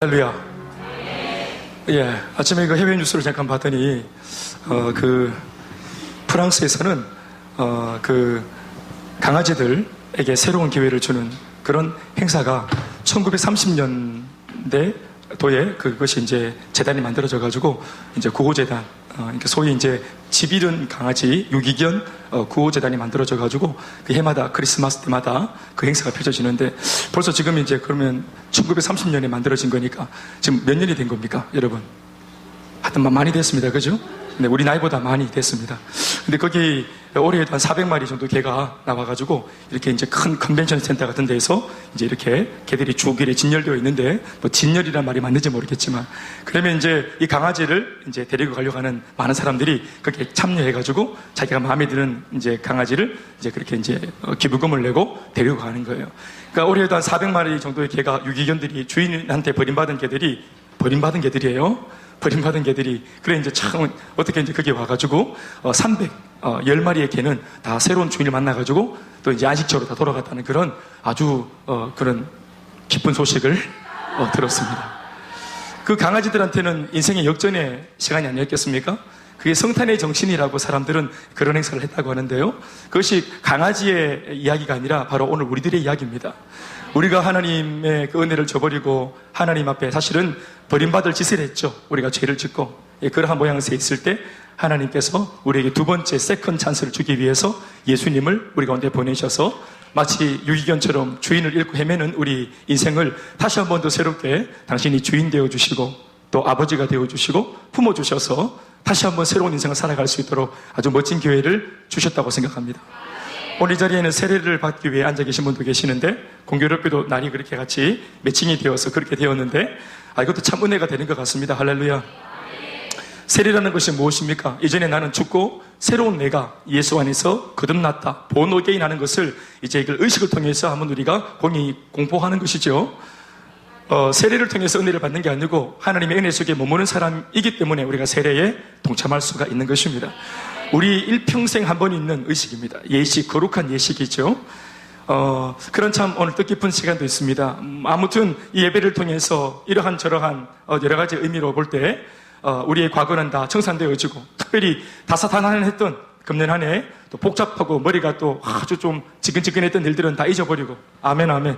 할렐루야. 예, 아침에 그 해외 뉴스를 잠깐 봤더니 프랑스에서는 그 강아지들에게 새로운 기회를 주는 그런 행사가 1930년대 도에 그것이 이제 재단이 만들어져 가지고 이제 구호재단, 그러니까 소위 이제 집 잃은 강아지 유기견 구호재단이 만들어져 가지고 그 해마다 크리스마스 때마다 그 행사가 펼쳐지는데 벌써 지금 이제 그러면 1930년에 만들어진 거니까 지금 몇 년이 된 겁니까, 여러분? 하여튼 많이 됐습니다, 그죠? 네, 우리 나이보다 많이 됐습니다. 근데 거기 올해에도 한 400마리 정도 개가 나와가지고 이렇게 이제 큰 컨벤션 센터 같은 데에서 이제 이렇게 개들이 주길에 진열되어 있는데 뭐 진열이란 말이 맞는지 모르겠지만 그러면 이제 이 강아지를 이제 데리고 가려고 하는 많은 사람들이 거기에 참여해가지고 자기가 마음에 드는 이제 강아지를 이제 그렇게 이제 기부금을 내고 데리고 가는 거예요. 그러니까 올해에도 한 400마리 정도의 개가 유기견들이 주인한테 버림받은 개들이에요. 버림받은 개들이 그래 이제 참 어떻게 이제 거기 와가지고 310마리의 개는 다 새로운 주인을 만나가지고 또 이제 안식처로 다 돌아갔다는 그런 아주 그런 기쁜 소식을 들었습니다. 그 강아지들한테는 인생의 역전의 시간이 아니었겠습니까? 그게 성탄의 정신이라고 사람들은 그런 행사를 했다고 하는데요. 그것이 강아지의 이야기가 아니라 바로 오늘 우리들의 이야기입니다. 우리가 하나님의 그 은혜를 저버리고 하나님 앞에 사실은 버림받을 짓을 했죠. 우리가 죄를 짓고 그러한 모양새에 있을 때 하나님께서 우리에게 두 번째 세컨 찬스를 주기 위해서 예수님을 우리 가운데 보내셔서 마치 유기견처럼 주인을 잃고 헤매는 우리 인생을 다시 한 번 더 새롭게 당신이 주인 되어주시고 또 아버지가 되어주시고 품어주셔서 다시 한 번 새로운 인생을 살아갈 수 있도록 아주 멋진 기회를 주셨다고 생각합니다. 오늘 이 자리에는 세례를 받기 위해 앉아 계신 분도 계시는데 공교롭게도 날이 그렇게 같이 매칭이 되어서 그렇게 되었는데 이것도 참 은혜가 되는 것 같습니다. 할렐루야. 세례라는 것이 무엇입니까? 이전에 나는 죽고 새로운 내가 예수 안에서 거듭났다, 본어게인 하는 것을 이제 이걸 의식을 통해서 한번 우리가 공포하는 것이죠. 세례를 통해서 은혜를 받는 게 아니고 하나님의 은혜 속에 머무는 사람이기 때문에 우리가 세례에 동참할 수가 있는 것입니다. 우리 일평생 한 번 있는 의식입니다. 예식, 거룩한 예식이죠. 그런 참 오늘 뜻깊은 시간도 있습니다. 아무튼 이 예배를 통해서 이러한 저러한 여러 가지 의미로 볼 때 우리의 과거는 다 청산되어지고 특별히 다사다난했던 금년 한 해 또 복잡하고 머리가 또 아주 좀 지근지근했던 일들은 다 잊어버리고 아멘 아멘.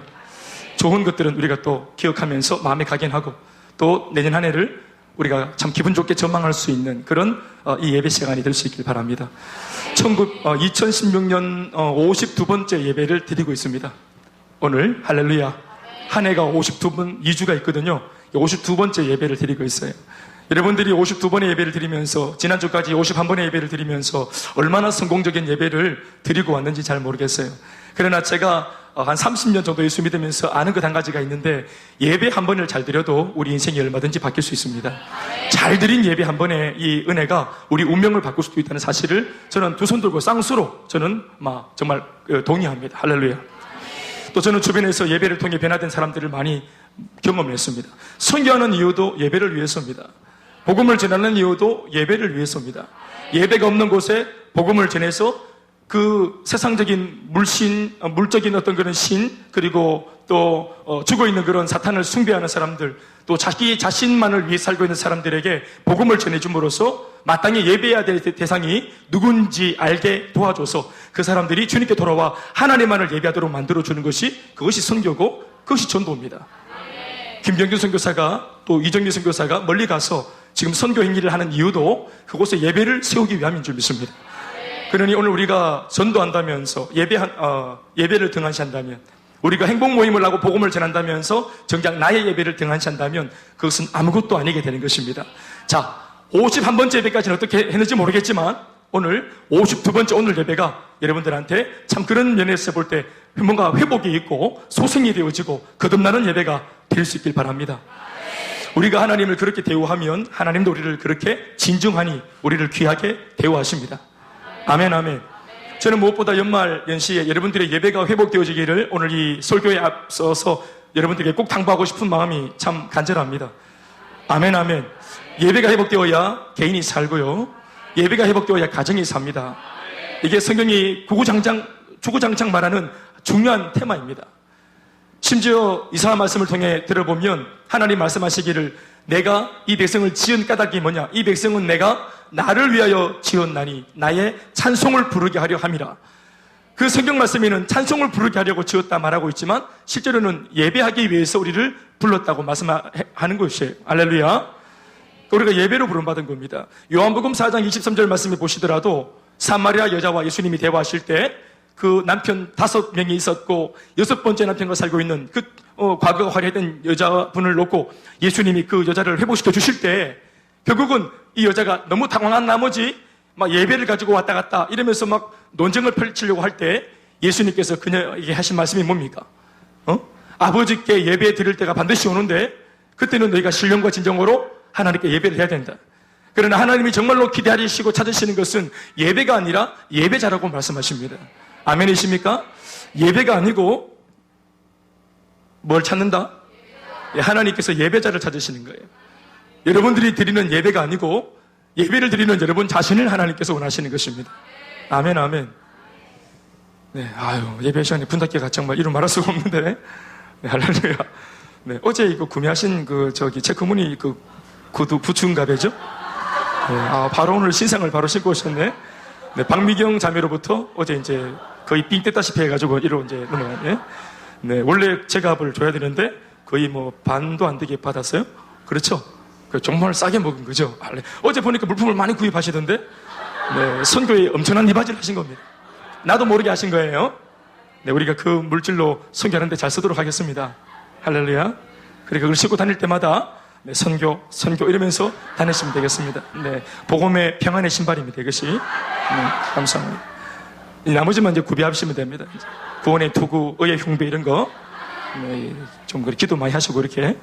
좋은 것들은 우리가 또 기억하면서 마음에 각인하고 또 내년 한 해를 우리가 참 기분 좋게 전망할 수 있는 그런 이 예배 시간이 될 수 있길 바랍니다. 2016년 52번째 예배를 드리고 있습니다. 오늘 할렐루야. 한 해가 52번 2주가 있거든요. 52번째 예배를 드리고 있어요. 여러분들이 52번의 예배를 드리면서 지난주까지 51번의 예배를 드리면서 얼마나 성공적인 예배를 드리고 왔는지 잘 모르겠어요. 그러나 제가 한 30년 정도 예수 믿으면서 아는 것 한 가지가 있는데 예배 한 번을 잘 드려도 우리 인생이 얼마든지 바뀔 수 있습니다. 잘 드린 예배 한 번의 이 은혜가 우리 운명을 바꿀 수도 있다는 사실을 저는 두 손 들고 쌍수로 저는 정말 동의합니다. 할렐루야. 또 저는 주변에서 예배를 통해 변화된 사람들을 많이 경험했습니다. 선교하는 이유도 예배를 위해서입니다. 복음을 전하는 이유도 예배를 위해서입니다. 예배가 없는 곳에 복음을 전해서 그 세상적인 물적인 어떤 그런 신, 그리고 또 죽어있는 그런 사탄을 숭배하는 사람들, 또 자기 자신만을 위해 살고 있는 사람들에게 복음을 전해줌으로써 마땅히 예배해야 될 대상이 누군지 알게 도와줘서 그 사람들이 주님께 돌아와 하나님만을 예배하도록 만들어주는 것이 그것이 선교고 그것이 전도입니다. 김병균 선교사가 또 이정미 선교사가 멀리 가서 지금 선교 행위를 하는 이유도 그곳에 예배를 세우기 위함인 줄 믿습니다. 그러니 오늘 우리가 전도한다면서 예배를 등한시한다면, 우리가 행복 모임을 하고 복음을 전한다면서 정작 나의 예배를 등한시한다면 그것은 아무것도 아니게 되는 것입니다. 자, 51번째 예배까지는 어떻게 했는지 모르겠지만 오늘 52번째 오늘 예배가 여러분들한테 참 그런 면에서 볼 때 뭔가 회복이 있고 소생이 되어지고 거듭나는 예배가 될 수 있길 바랍니다. 우리가 하나님을 그렇게 대우하면 하나님도 우리를 그렇게 진중하니 우리를 귀하게 대우하십니다. 아멘 아멘. 저는 무엇보다 연말 연시에 여러분들의 예배가 회복되어지기를 오늘 이 설교에 앞서서 여러분들에게 꼭 당부하고 싶은 마음이 참 간절합니다. 아멘 아멘. 예배가 회복되어야 개인이 살고요, 예배가 회복되어야 가정이 삽니다. 이게 성경이 주구장창 말하는 중요한 테마입니다. 심지어 이사야 말씀을 통해 들어보면 하나님 말씀하시기를 내가 이 백성을 지은 까닭이 뭐냐? 이 백성은 내가 나를 위하여 지었나니 나의 찬송을 부르게 하려 함이라. 그 성경 말씀에는 찬송을 부르게 하려고 지었다 말하고 있지만 실제로는 예배하기 위해서 우리를 불렀다고 말씀하는 것이에요. 할렐루야. 우리가 예배로 부름받은 겁니다. 요한복음 4장 23절 말씀에 보시더라도 사마리아 여자와 예수님이 대화하실 때 그 남편 5명이 있었고 6번째 남편과 살고 있는 그 과거가 화려했던 여자분을 놓고 예수님이 그 여자를 회복시켜 주실 때 결국은 이 여자가 너무 당황한 나머지 막 예배를 가지고 왔다 갔다 이러면서 막 논쟁을 펼치려고 할 때 예수님께서 그녀에게 하신 말씀이 뭡니까? 아버지께 예배 드릴 때가 반드시 오는데 그때는 너희가 신령과 진정으로 하나님께 예배를 해야 된다. 그러나 하나님이 정말로 기다리시고 찾으시는 것은 예배가 아니라 예배자라고 말씀하십니다. 아멘이십니까? 예배가 아니고 뭘 찾는다? 하나님께서 예배자를 찾으시는 거예요. 여러분들이 드리는 예배가 아니고 예배를 드리는 여러분 자신을 하나님께서 원하시는 것입니다. 아멘, 아멘. 네, 예배 시간에 분닫기가 정말 이루 말할 수가 없는데. 네, 할렐루야. 네, 어제 이거 구매하신 체크무늬 구두 부츠인가베죠? 네, 바로 오늘 신상을 바로 신고 오셨네. 네, 박미경 자매로부터 어제 이제 거의 삥 뜯다시피 해가지고 이로 이제 넘어가네. 네, 원래 제값을 줘야 되는데 거의 뭐 반도 안 되게 받았어요. 그렇죠? 정말 싸게 먹은 거죠. 어제 보니까 물품을 많이 구입하시던데, 네, 선교에 엄청난 이바지를 하신 겁니다. 나도 모르게 하신 거예요. 네, 우리가 그 물질로 선교하는데 잘 쓰도록 하겠습니다. 할렐루야. 그리고 그걸 신고 다닐 때마다 네, 선교 이러면서 다니시면 되겠습니다. 네, 복음의 평안의 신발입니다. 이것이. 네, 감사합니다. 나머지만 이제 구비하시면 됩니다. 구원의 투구, 의의 흉배 이런 거. 네, 좀 기도 많이 하시고 이렇게.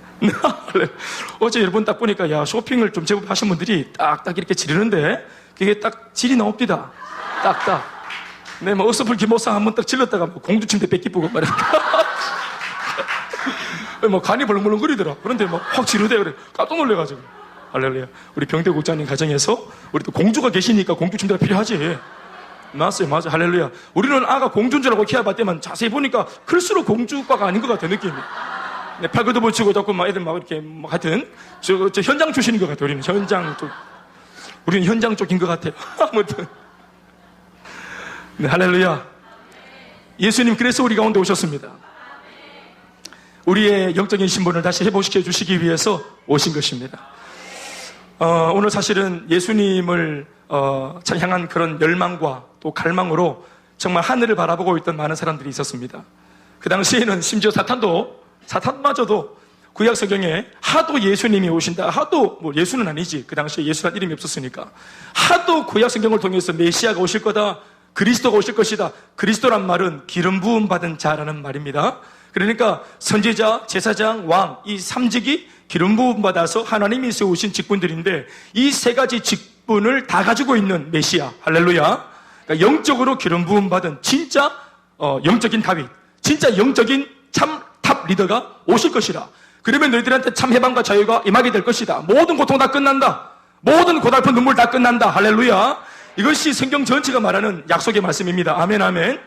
어제 여러분 딱 보니까 쇼핑을 좀 제법 하신 분들이 딱딱 이렇게 지르는데 그게 딱 질이 나옵니다. 딱딱. 네, 뭐 어스플 기모사 한번 딱 질렀다가 뭐 공주 침대 뺏기쁘고 말이니까. 뭐 간이 벌렁벌렁거리더라. 그런데 막 확 지르대 그래. 깜짝 놀래가지고. 할렐루야. 우리 병대국장님 가정에서 우리 또 공주가 계시니까 공주 침대가 필요하지. 나왔어요. 맞아. 할렐루야. 우리는 아가 공주인 줄 알고 키워봤더만 자세히 보니까 클수록 공주과가 아닌 것 같아, 느낌이. 네, 팔굽혀 붙이고 자꾸 막 애들 막 이렇게 막 하여튼 저 현장 출신인 것 같아. 우리는 현장 쪽. 우리는 현장 쪽인 것 같아요. 아무튼. 네, 할렐루야. 예수님 그래서 우리 가운데 오셨습니다. 우리의 영적인 신분을 다시 회복시켜 주시기 위해서 오신 것입니다. 오늘 사실은 예수님을 향한 그런 열망과 또 갈망으로 정말 하늘을 바라보고 있던 많은 사람들이 있었습니다. 그 당시에는 심지어 사탄마저도 구약 성경에 하도 예수님이 오신다, 하도 뭐 예수는 아니지, 그 당시에 예수란 이름이 없었으니까 하도 구약 성경을 통해서 메시아가 오실 거다, 그리스도가 오실 것이다. 그리스도란 말은 기름 부음 받은 자라는 말입니다. 그러니까 선지자, 제사장, 왕, 이 3직이 기름 부음 받아서 하나님이 세우신 직분들인데 이 3가지 직분을 다 가지고 있는 메시아, 할렐루야. 그러니까 영적으로 기름 부음 받은 진짜 영적인 다윗, 진짜 영적인 참 탑 리더가 오실 것이라. 그러면 너희들한테 참 해방과 자유가 임하게 될 것이다. 모든 고통 다 끝난다. 모든 고달픈 눈물 다 끝난다. 할렐루야. 이것이 성경 전체가 말하는 약속의 말씀입니다. 아멘, 아멘.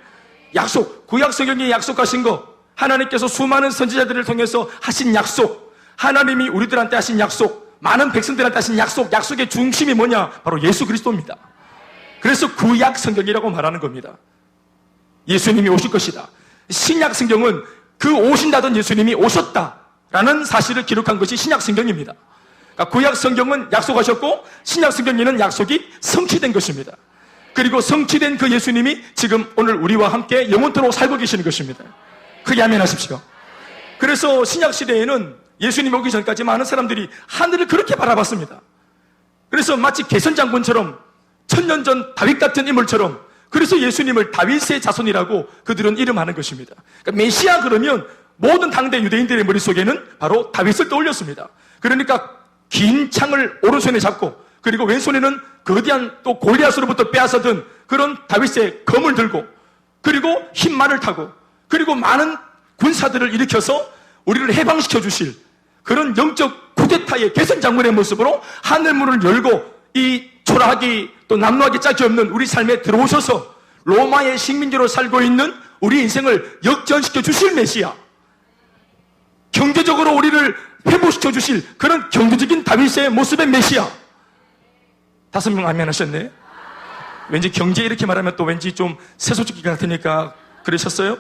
약속, 구약 성경이 약속하신 거, 하나님께서 수많은 선지자들을 통해서 하신 약속, 하나님이 우리들한테 하신 약속, 많은 백성들한테 하신 약속, 약속의 중심이 뭐냐? 바로 예수 그리스도입니다. 그래서 구약 성경이라고 말하는 겁니다. 예수님이 오실 것이다. 신약 성경은 그 오신다던 예수님이 오셨다라는 사실을 기록한 것이 신약 성경입니다. 그러니까 구약 성경은 약속하셨고 신약 성경에는 약속이 성취된 것입니다. 그리고 성취된 그 예수님이 지금 오늘 우리와 함께 영원토록 살고 계시는 것입니다. 크게 아멘 하십시오. 그래서 신약 시대에는 예수님 오기 전까지 많은 사람들이 하늘을 그렇게 바라봤습니다. 그래서 마치 개선장군처럼 천년 전 다윗 같은 인물처럼, 그래서 예수님을 다윗의 자손이라고 그들은 이름하는 것입니다. 그러니까 메시아 그러면 모든 당대 유대인들의 머릿속에는 바로 다윗을 떠올렸습니다. 그러니까 긴 창을 오른손에 잡고 그리고 왼손에는 거대한 또 골리앗으로부터 빼앗아든 그런 다윗의 검을 들고 그리고 흰 말을 타고 그리고 많은 군사들을 일으켜서 우리를 해방시켜 주실 그런 영적 쿠데타의 개선장군의 모습으로 하늘문을 열고 이 초라하기 또 남루하기 짝이 없는 우리 삶에 들어오셔서 로마의 식민지로 살고 있는 우리 인생을 역전시켜 주실 메시아, 경제적으로 우리를 회복시켜 주실 그런 경제적인 다윗의 모습의 메시아. 5명 아멘 하셨네. 왠지 경제 이렇게 말하면 또 왠지 좀 세속적인 것 같으니까 그러셨어요?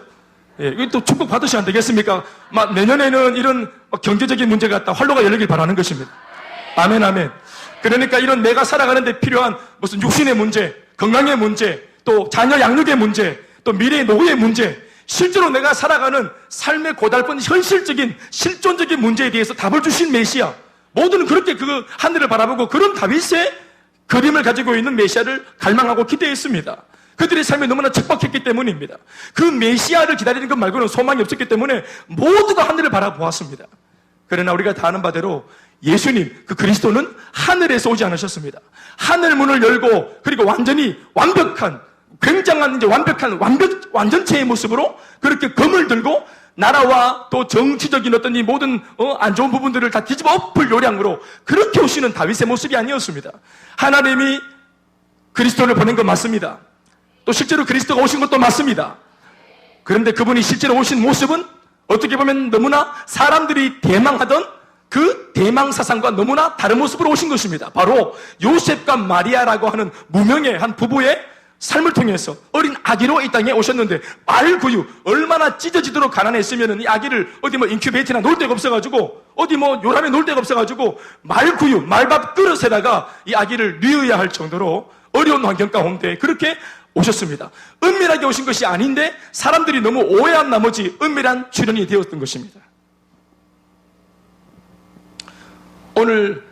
예, 이거 또 축복 받으셔야 안 되겠습니까? 막 내년에는 이런 경제적인 문제가 있다 활로가 열리길 바라는 것입니다. 아멘, 아멘. 그러니까 이런 내가 살아가는데 필요한 무슨 육신의 문제, 건강의 문제, 또 자녀 양육의 문제, 또 미래의 노후의 문제, 실제로 내가 살아가는 삶의 고달픈 현실적인 실존적인 문제에 대해서 답을 주신 메시아. 모두는 그렇게 그 하늘을 바라보고 그런 다윗의 그림을 가지고 있는 메시아를 갈망하고 기대했습니다. 그들의 삶이 너무나 척박했기 때문입니다. 그 메시아를 기다리는 것 말고는 소망이 없었기 때문에 모두가 하늘을 바라보았습니다. 그러나 우리가 다 아는 바대로 예수님, 그 그리스도는 하늘에서 오지 않으셨습니다. 하늘 문을 열고 그리고 완전히 완벽한, 굉장한 이제 완전체의 모습으로 그렇게 검을 들고 나라와 또 정치적인 어떤 이 모든 안 좋은 부분들을 다 뒤집어 엎을 요량으로 그렇게 오시는 다윗의 모습이 아니었습니다. 하나님이 그리스도를 보낸 것 맞습니다. 또 실제로 그리스도가 오신 것도 맞습니다. 그런데 그분이 실제로 오신 모습은 어떻게 보면 너무나 사람들이 대망하던 그 대망 사상과 너무나 다른 모습으로 오신 것입니다. 바로 요셉과 마리아라고 하는 무명의 한 부부의 삶을 통해서 어린 아기로 이 땅에 오셨는데 말구유 얼마나 찢어지도록 가난했으면 이 아기를 어디 뭐 인큐베이터나 놓을 데가 없어가지고 어디 뭐 요람에 놓을 데가 없어가지고 말구유 말밥 그릇에다가 이 아기를 뉘어야 할 정도로 어려운 환경 가운데 그렇게 오셨습니다. 은밀하게 오신 것이 아닌데 사람들이 너무 오해한 나머지 은밀한 출현이 되었던 것입니다. 오늘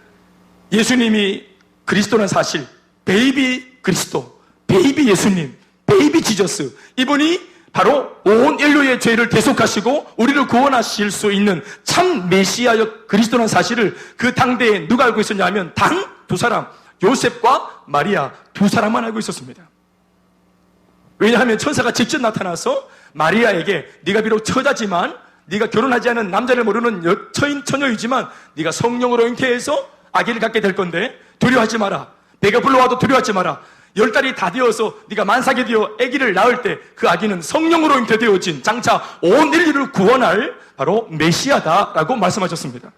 예수님이 그리스도는 사실 베이비 그리스도, 베이비 예수님, 베이비 지저스, 이분이 바로 온 인류의 죄를 대속하시고 우리를 구원하실 수 있는 참 메시아역 그리스도라는 사실을 그 당대에 누가 알고 있었냐 하면 단 두 사람, 요셉과 마리아 두 사람만 알고 있었습니다. 왜냐하면 천사가 직접 나타나서 마리아에게 네가 비록 처자지만 네가 결혼하지 않은 남자를 모르는 처녀이지만 네가 성령으로 잉태해서 아기를 갖게 될 건데 두려워하지 마라. 배가 불러와도 두려워하지 마라. 10달이 다 되어서 네가 만삭이 되어 아기를 낳을 때 그 아기는 성령으로 잉태되어진 장차 온 인류를 구원할 바로 메시아다라고 말씀하셨습니다.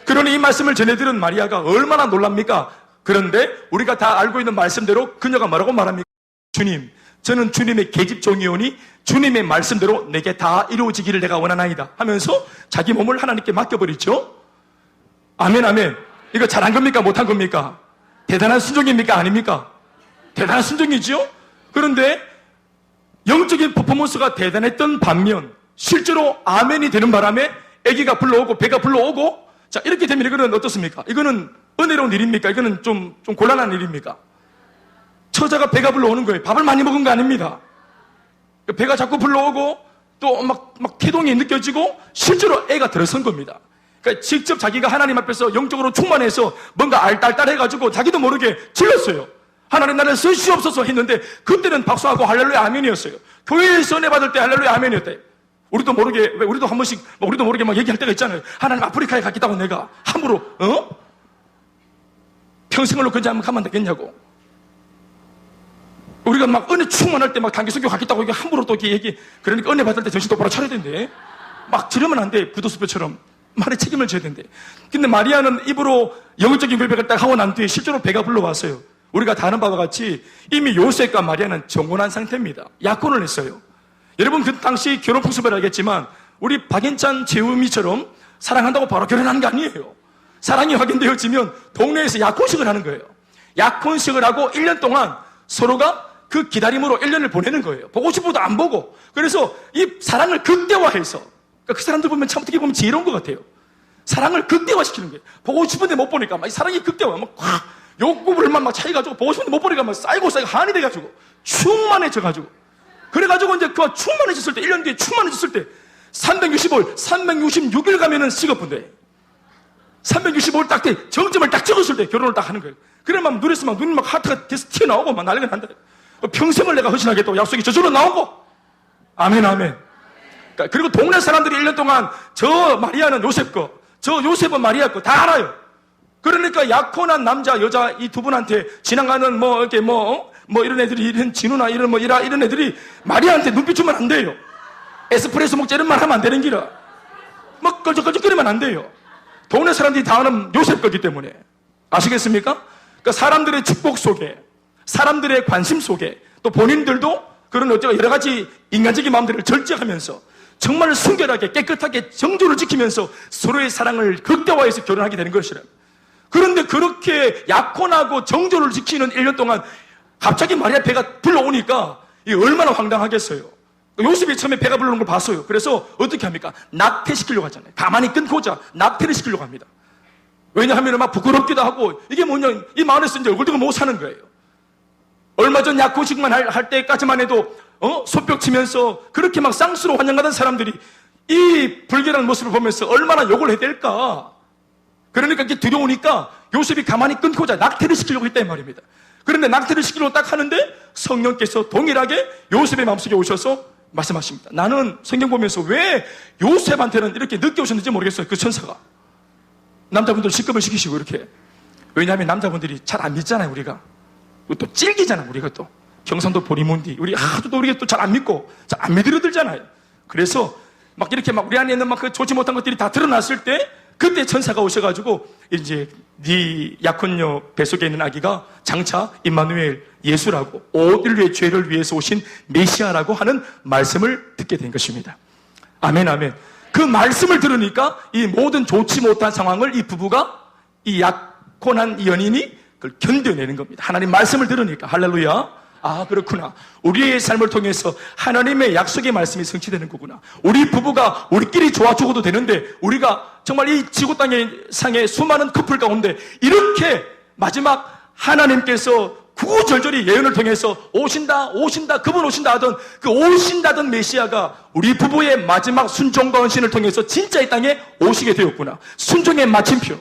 그러니 이 말씀을 전해들은 마리아가 얼마나 놀랍니까? 그런데 우리가 다 알고 있는 말씀대로 그녀가 뭐라고 말합니까? 주님, 저는 주님의 계집종이오니 주님의 말씀대로 내게 다 이루어지기를 내가 원하나이다 하면서 자기 몸을 하나님께 맡겨버리죠. 아멘, 아멘. 이거 잘한 겁니까? 못한 겁니까? 대단한 순종입니까? 아닙니까? 대단한 순종이지요? 그런데 영적인 퍼포먼스가 대단했던 반면 실제로 아멘이 되는 바람에 아기가 불러오고 배가 불러오고 자 이렇게 되면 이거는 어떻습니까? 이거는 은혜로운 일입니까? 이거는 좀 곤란한 일입니까? 처자가 배가 불러오는 거예요. 밥을 많이 먹은 거 아닙니다. 배가 자꾸 불러오고 또 막 태동이 느껴지고 실제로 애가 들어선 겁니다. 그러니까 직접 자기가 하나님 앞에서 영적으로 충만해서 뭔가 알딸딸해가지고 자기도 모르게 질렀어요. 하나님 나를 쓰시옵소서 했는데 그때는 박수하고 할렐루야 아멘이었어요. 교회에서 은혜 받을 때 할렐루야 아멘이었대. 우리도 모르게 우리도 한 번씩 우리도 모르게 막 얘기할 때가 있잖아요. 하나님 아프리카에 갔겠다고 내가 함부로 평생을로 그저 한번 가면 되겠냐고. 우리가 막 은혜 충만할 때 막 단기 선교 가겠다고 이게 함부로 또 이렇게 얘기. 그러니까 은혜 받을 때 정신 똑바로 차려야 된대. 막 지르면 안 돼. 부도수표처럼 말에 책임을 져야 된대. 근데 마리아는 입으로 영적인 고백을 딱 하고 난 뒤에 실제로 배가 불러왔어요. 우리가 다 아는 바와 같이 이미 요셉과 마리아는 정혼한 상태입니다. 약혼을 했어요. 여러분 그 당시 결혼 풍습을 알겠지만 우리 박인찬 재우미처럼 사랑한다고 바로 결혼하는 게 아니에요. 사랑이 확인되어지면 동네에서 약혼식을 하는 거예요. 약혼식을 하고 1년 동안 서로가 그 기다림으로 1년을 보내는 거예요. 보고 싶어도 안 보고. 그래서 이 사랑을 극대화해서 그러니까 그 사람들 보면 참 어떻게 보면 지혜로운 것 같아요. 사랑을 극대화시키는 거예요. 보고 싶은데 못 보니까 막 이 사랑이 극대화 막 욕구불만 막 차이가지고 보고 싶은데 못 보니까 막 쌓이고 한이 돼가지고 충만해져가지고 그래가지고 이제 그와 충만해졌을 때 1년 뒤에 충만해졌을 때 365일 366일 가면은 식어분대 365일 딱 돼 정점을 딱 찍었을 때 결혼을 딱 하는 거예요. 그래 막 눈에서 막 눈이 막 하트가 돼서 튀어나오고 막 난리가 난다. 평생을 내가 헌신하겠다고 약속이 저절로 나오고 아멘 아멘. 그러니까 그리고 동네 사람들이 1년 동안 저 마리아는 요셉 거 저 요셉은 마리아 거 다 알아요. 그러니까 약혼한 남자 여자 이 두 분한테 지나가는 뭐 이렇게 뭐 이런 애들이 이런 진우나 이런 뭐 이런 애들이 마리아한테 눈빛 주면 안 돼요. 에스프레소 먹자 이런 말 하면 안 되는 기라. 막 걸적걸적거리면 안 돼요. 동네 사람들이 다 아는 요셉 거기 때문에. 아시겠습니까? 그러니까 사람들의 축복 속에, 사람들의 관심 속에, 또 본인들도 그런 여러 가지 인간적인 마음들을 절제하면서 정말 순결하게 깨끗하게 정조를 지키면서 서로의 사랑을 극대화해서 결혼하게 되는 것이라. 그런데 그렇게 약혼하고 정조를 지키는 1년 동안 갑자기 마리아 배가 불러오니까 이게 얼마나 황당하겠어요. 요셉이 처음에 배가 불러오는 걸 봤어요. 그래서 어떻게 합니까? 낙태시키려고 하잖아요. 가만히 끊고자 낙태를 시키려고 합니다. 왜냐하면 막 부끄럽기도 하고 이게 뭐냐, 이 마을에서 이제 얼굴 들고 못 사는 거예요. 얼마 전 약혼식만 할 때까지만 해도 소벽 치면서 그렇게 막 쌍수로 환영하던 사람들이 이 불결한 모습을 보면서 얼마나 욕을 해야 될까. 그러니까 이게 두려우니까 요셉이 가만히 끊고자 낙태를 시키려고 했다 이 말입니다. 그런데 낙태를 시키려고 딱 하는데 성령께서 동일하게 요셉의 마음속에 오셔서 말씀하십니다. 나는 성경 보면서 왜 요셉한테는 이렇게 늦게 오셨는지 모르겠어요. 그 천사가. 남자분들 식겁을 시키시고 이렇게. 왜냐하면 남자분들이 잘 안 믿잖아요, 우리가. 또 찔기잖아, 우리가 또. 경상도 보리문디. 우리 또 우리가 또 잘 안 믿고, 잘 안 믿으려들잖아요. 그래서 막 이렇게 막 우리 안에 있는 막 그 좋지 못한 것들이 다 드러났을 때, 그때 천사가 오셔가지고, 이제 네 약혼녀 뱃속에 있는 아기가 장차 임마누엘 예수라고, 온 인류의 죄를 위해서 오신 메시아라고 하는 말씀을 듣게 된 것입니다. 아멘, 아멘. 그 말씀을 들으니까 이 모든 좋지 못한 상황을 이 부부가, 이 약혼한 이 연인이 그걸 견뎌내는 겁니다. 하나님 말씀을 들으니까. 할렐루야. 아, 그렇구나. 우리의 삶을 통해서 하나님의 약속의 말씀이 성취되는 거구나. 우리 부부가 우리끼리 좋아 죽어도 되는데 우리가 정말 이 지구 상의 수많은 커플 가운데 이렇게 마지막 하나님께서 구구절절히 예언을 통해서 오신다, 그분 오신다 하던 그 오신다던 메시아가 우리 부부의 마지막 순종과 헌신을 통해서 진짜 이 땅에 오시게 되었구나. 순종의 마침표,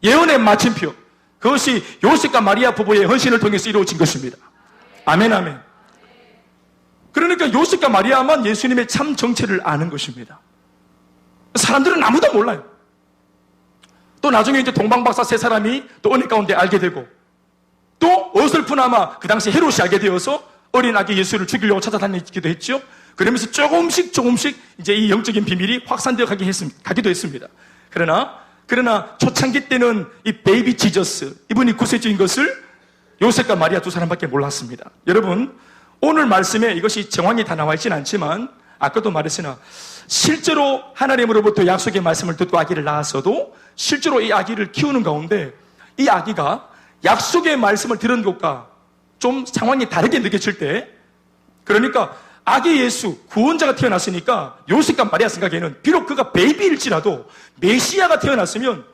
예언의 마침표. 그것이 요셉과 마리아 부부의 헌신을 통해서 이루어진 것입니다. 아멘, 아멘. 그러니까 요셉과 마리아만 예수님의 참 정체를 아는 것입니다. 사람들은 아무도 몰라요. 또 나중에 이제 동방박사 세 사람이 또 은혜 가운데 알게 되고, 또 어설프나마 그 당시 헤롯이 알게 되어서 어린 아기 예수를 죽이려고 찾아다니기도 했죠. 그러면서 조금씩 이제 이 영적인 비밀이 확산되어 가기도 했습니다. 그러나 초창기 때는 이 베이비 지저스, 이분이 구세주인 것을 요셉과 마리아 두 사람밖에 몰랐습니다. 여러분, 오늘 말씀에 이것이 정황이 다 나와 있지는 않지만 아까도 말했으나 실제로 하나님으로부터 약속의 말씀을 듣고 아기를 낳았어도 실제로 이 아기를 키우는 가운데 이 아기가 약속의 말씀을 들은 것과 좀 상황이 다르게 느껴질 때, 그러니까 아기 예수, 구원자가 태어났으니까 요셉과 마리아 생각에는 비록 그가 베이비일지라도 메시아가 태어났으면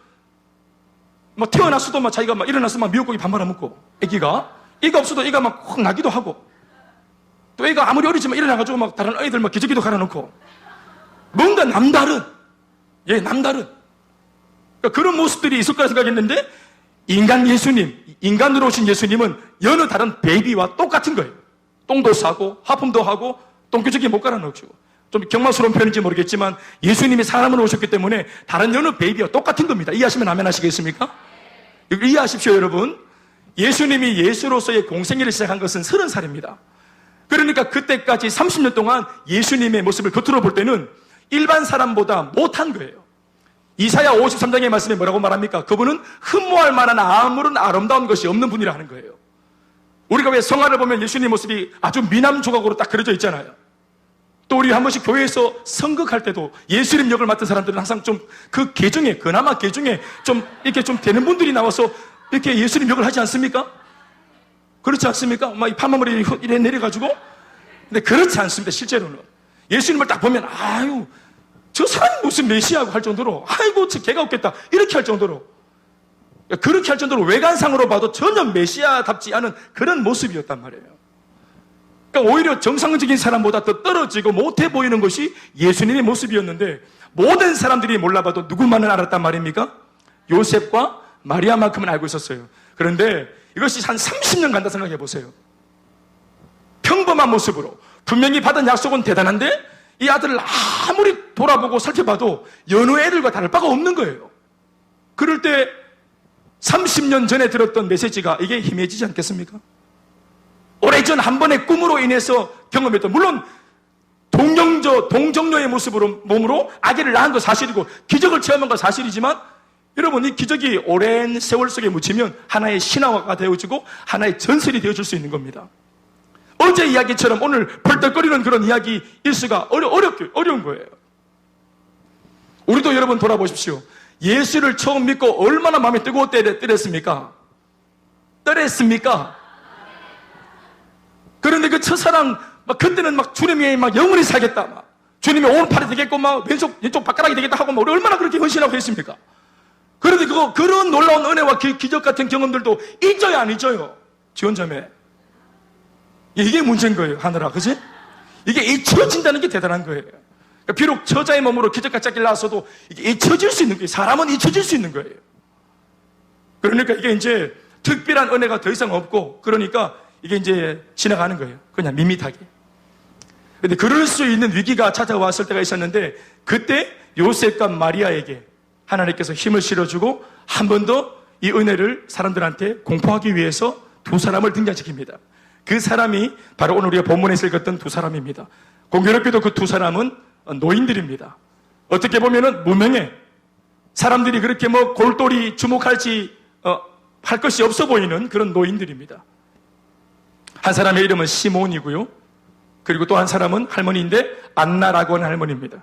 뭐 태어났어도 막 자기가 막 일어나서 막 미역고기 밥 말아 먹고, 애가 없어도 애가 막 확 나기도 하고, 또 애가 아무리 어리지만 일어나가지고 막 다른 아이들 막 기저귀도 갈아놓고, 뭔가 남다른. 그러니까 그런 모습들이 있을 거라 생각했는데, 인간으로 오신 예수님은 여느 다른 베이비와 똑같은 거예요. 똥도 싸고, 하품도 하고, 똥기저귀 못 갈아넣죠. 좀 경망스러운 표현인지 모르겠지만, 예수님이 사람으로 오셨기 때문에 다른 여느 베이비와 똑같은 겁니다. 이해하시면 아멘 하시겠습니까? 이해하십시오, 여러분. 예수님이 예수로서의 공생애를 시작한 것은 30살입니다. 그러니까 그때까지 30년 동안 예수님의 모습을 겉으로 볼 때는 일반 사람보다 못한 거예요. 이사야 53장의 말씀에 뭐라고 말합니까? 그분은 흠모할 만한 아무런 아름다운 것이 없는 분이라 하는 거예요. 우리가 왜 성화를 보면 예수님 모습이 아주 미남 조각으로 딱 그려져 있잖아요. 또 우리 한 번씩 교회에서 선극할 때도 예수님 역을 맡은 사람들은 항상 좀 그 계중에, 그나마 계중에 좀 이렇게 좀 되는 분들이 나와서 이렇게 예수님 역을 하지 않습니까? 그렇지 않습니까? 막 이 파마머리 이래 내려가지고. 근데 그렇지 않습니다, 실제로는. 예수님을 딱 보면, 아유, 저 사람이 무슨 메시아고 할 정도로, 아이고, 저 개가 없겠다. 이렇게 할 정도로. 그렇게 할 정도로 외관상으로 봐도 전혀 메시아답지 않은 그런 모습이었단 말이에요. 그러니까 오히려 정상적인 사람보다 더 떨어지고 못해 보이는 것이 예수님의 모습이었는데, 모든 사람들이 몰라봐도 누구만은 알았단 말입니까? 요셉과 마리아만큼은 알고 있었어요. 그런데 이것이 한 30년 간다 생각해 보세요. 평범한 모습으로 분명히 받은 약속은 대단한데 이 아들을 아무리 돌아보고 살펴봐도 여느 애들과 다를 바가 없는 거예요. 그럴 때 30년 전에 들었던 메시지가 이게 희미해지지 않겠습니까? 오래전 한 번의 꿈으로 인해서 경험했던, 물론 동정녀의 모습으로 몸으로 아기를 낳은 건 사실이고 기적을 체험한 건 사실이지만 여러분 이 기적이 오랜 세월 속에 묻히면 하나의 신화가 되어지고 하나의 전설이 되어줄 수 있는 겁니다. 어제 이야기처럼 오늘 벌떡거리는 그런 이야기일 수가 어려운 거예요. 우리도 여러분 돌아보십시오. 예수를 처음 믿고 얼마나 마음이 뜨거웠습니까? 떨었습니까? 그런데 그 첫사랑 그때는 주님이 영원히 살겠다, 주님이 오른팔이 되겠고 왼쪽 발가락이 되겠다 하고 우리 얼마나 그렇게 헌신하고 했습니까? 그런데 그런 놀라운 은혜와 기적 같은 경험들도 잊어요, 안 잊어요? 지원자매, 이게 문제인 거예요, 하늘아, 그지? 이게 잊혀진다는 게 대단한 거예요. 비록 처자의 몸으로 기적같이 아기를 낳았어도 이게 잊혀질 수 있는 거예요. 사람은 잊혀질 수 있는 거예요. 그러니까 이게 이제 특별한 은혜가 더 이상 없고, 그러니까 이게 이제 지나가는 거예요. 그냥 밋밋하게. 근데 그럴 수 있는 위기가 찾아왔을 때가 있었는데, 그때 요셉과 마리아에게 하나님께서 힘을 실어주고 한 번 더 이 은혜를 사람들한테 공포하기 위해서 두 사람을 등장시킵니다. 그 사람이 바로 오늘 우리가 본문에서 읽었던 두 사람입니다. 공교롭게도 그 두 사람은 노인들입니다. 어떻게 보면은 무명해. 사람들이 그렇게 골똘히 주목할지 할 것이 없어 보이는 그런 노인들입니다. 한 사람의 이름은 시몬이고요. 그리고 또 한 사람은 할머니인데 안나라고 하는 할머니입니다.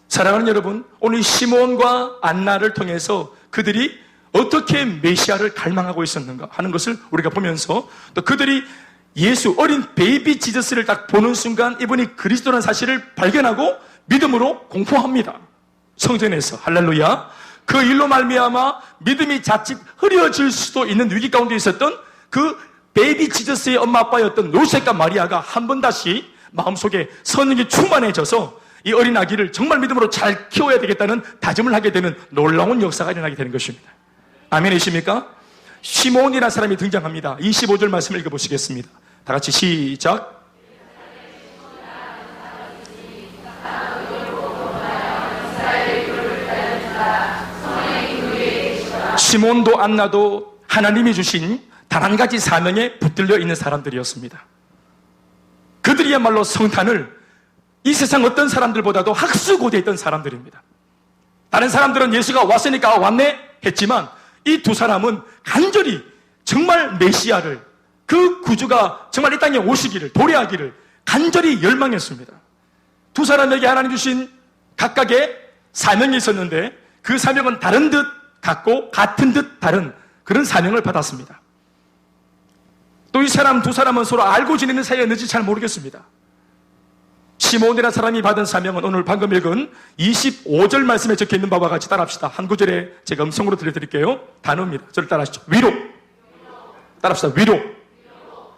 사랑하는 여러분, 오늘 시몬과 안나를 통해서 그들이 어떻게 메시아를 갈망하고 있었는가 하는 것을 우리가 보면서, 또 그들이 예수, 어린 베이비 지저스를 딱 보는 순간 이분이 그리스도라는 사실을 발견하고 믿음으로 공포합니다. 성전에서. 할렐루야. 그 일로 말미암아 믿음이 자칫 흐려질 수도 있는 위기 가운데 있었던 그 베이비 지저스의 엄마 아빠였던 요셉과 마리아가 한 번 다시 마음속에 성령이 충만해져서 이 어린 아기를 정말 믿음으로 잘 키워야 되겠다는 다짐을 하게 되는 놀라운 역사가 일어나게 되는 것입니다. 아멘이십니까? 시몬이라는 사람이 등장합니다. 25절 말씀을 읽어보시겠습니다. 다 같이 시작. 시몬도 안나도 하나님이 주신 단 한 가지 사명에 붙들려 있는 사람들이었습니다. 그들이야말로 성탄을 이 세상 어떤 사람들보다도 학수고대에 있던 사람들입니다. 다른 사람들은 예수가 왔으니까 왔네 했지만 이 두 사람은 간절히 정말 메시아를, 그 구주가 정말 이 땅에 오시기를, 도래하기를 간절히 열망했습니다. 두 사람에게 하나님 주신 각각의 사명이 있었는데 그 사명은 다른 듯 같고 같은 듯 다른 그런 사명을 받았습니다. 또 이 두 사람은 서로 알고 지내는 사이였는지 잘 모르겠습니다. 시몬이라는 사람이 받은 사명은 오늘 방금 읽은 25절 말씀에 적혀있는 바와 같이 따라합시다. 한 구절에 제가 음성으로 들려드릴게요. 단어입니다. 저를 따라하시죠. 위로. 따라합시다. 위로.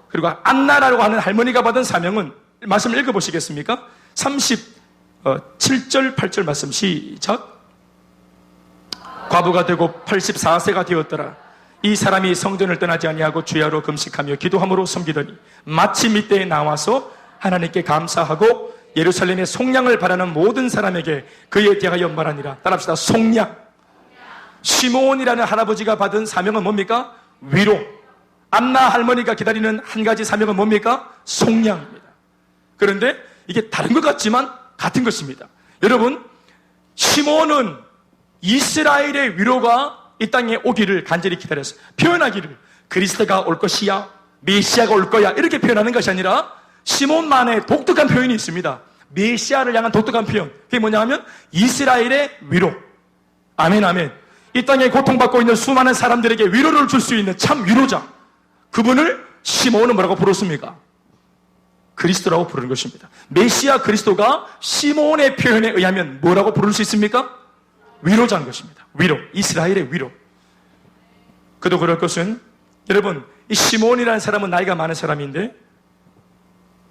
그리고 안나라고 하는 할머니가 받은 사명은, 말씀 읽어보시겠습니까? 37절 8절 말씀 시작. 과부가 되고 84세가 되었더라. 이 사람이 성전을 떠나지 아니하고 주야로 금식하며 기도함으로 섬기더니 마침 이때에 나와서 하나님께 감사하고 예루살렘의 속량을 바라는 모든 사람에게 그에 대하여 말하니라. 따라합시다. 속량. 시몬이라는 할아버지가 받은 사명은 뭡니까? 위로. 안나 할머니가 기다리는 한 가지 사명은 뭡니까? 속량입니다. 그런데 이게 다른 것 같지만 같은 것입니다. 여러분, 시몬은 이스라엘의 위로가 이 땅에 오기를 간절히 기다렸어요. 표현하기를 그리스도가 올 것이야, 메시아가 올 거야, 이렇게 표현하는 것이 아니라 시몬만의 독특한 표현이 있습니다. 메시아를 향한 독특한 표현. 그게 뭐냐 하면 이스라엘의 위로. 아멘, 아멘. 이 땅에 고통받고 있는 수많은 사람들에게 위로를 줄 수 있는 참 위로자. 그분을 시몬은 뭐라고 부르습니까? 그리스도라고 부르는 것입니다. 메시아 그리스도가 시몬의 표현에 의하면 뭐라고 부를 수 있습니까? 위로자인 것입니다. 위로. 이스라엘의 위로. 그도 그럴 것은, 여러분, 이 시몬이라는 사람은 나이가 많은 사람인데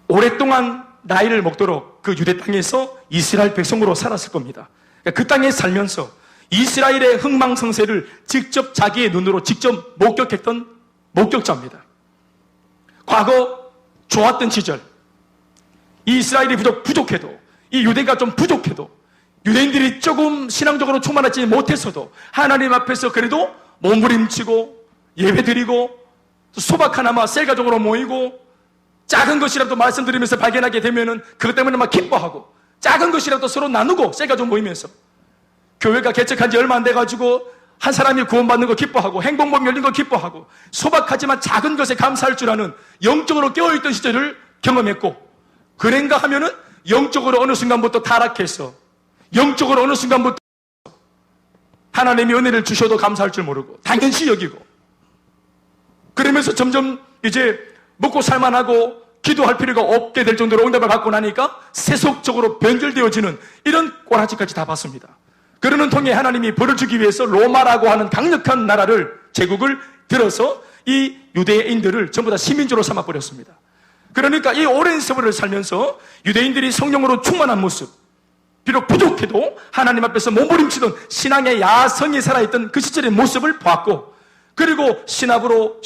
오랫동안 나이를 먹도록 그 유대 땅에서 이스라엘 백성으로 살았을 겁니다. 그 땅에 살면서 이스라엘의 흥망성쇠를 직접 자기의 눈으로 직접 목격했던 목격자입니다. 과거 좋았던 시절, 이 이스라엘이 부족해도, 이 유대가 좀 부족해도, 유대인들이 조금 신앙적으로 충만하지 못했어도 하나님 앞에서 그래도 몸부림치고 예배드리고 소박하나마 셀가족으로 모이고 작은 것이라도 말씀드리면서 발견하게 되면은 그것 때문에 막 기뻐하고, 작은 것이라도 서로 나누고 셀가족 모이면서 교회가 개척한 지 얼마 안 돼가지고 한 사람이 구원받는 거 기뻐하고 행복몸 열린 거 기뻐하고 소박하지만 작은 것에 감사할 줄 아는 영적으로 깨어있던 시절을 경험했고, 그런가 하면은 영적으로 어느 순간부터 타락해서 영적으로 어느 순간부터 하나님이 은혜를 주셔도 감사할 줄 모르고 당연시 여기고, 그러면서 점점 이제 먹고 살만하고 기도할 필요가 없게 될 정도로 응답을 받고 나니까 세속적으로 변절되어지는 이런 꼬라지까지 다 봤습니다. 그러는 통에 하나님이 벌을 주기 위해서 로마라고 하는 강력한 나라를, 제국을 들어서 이 유대인들을 전부 다 시민주로 삼아버렸습니다. 그러니까 이 오랜 세월을 살면서 유대인들이 성령으로 충만한 모습, 비록 부족해도 하나님 앞에서 몸부림치던 신앙의 야성이 살아있던 그 시절의 모습을 보았고, 그리고 신압으로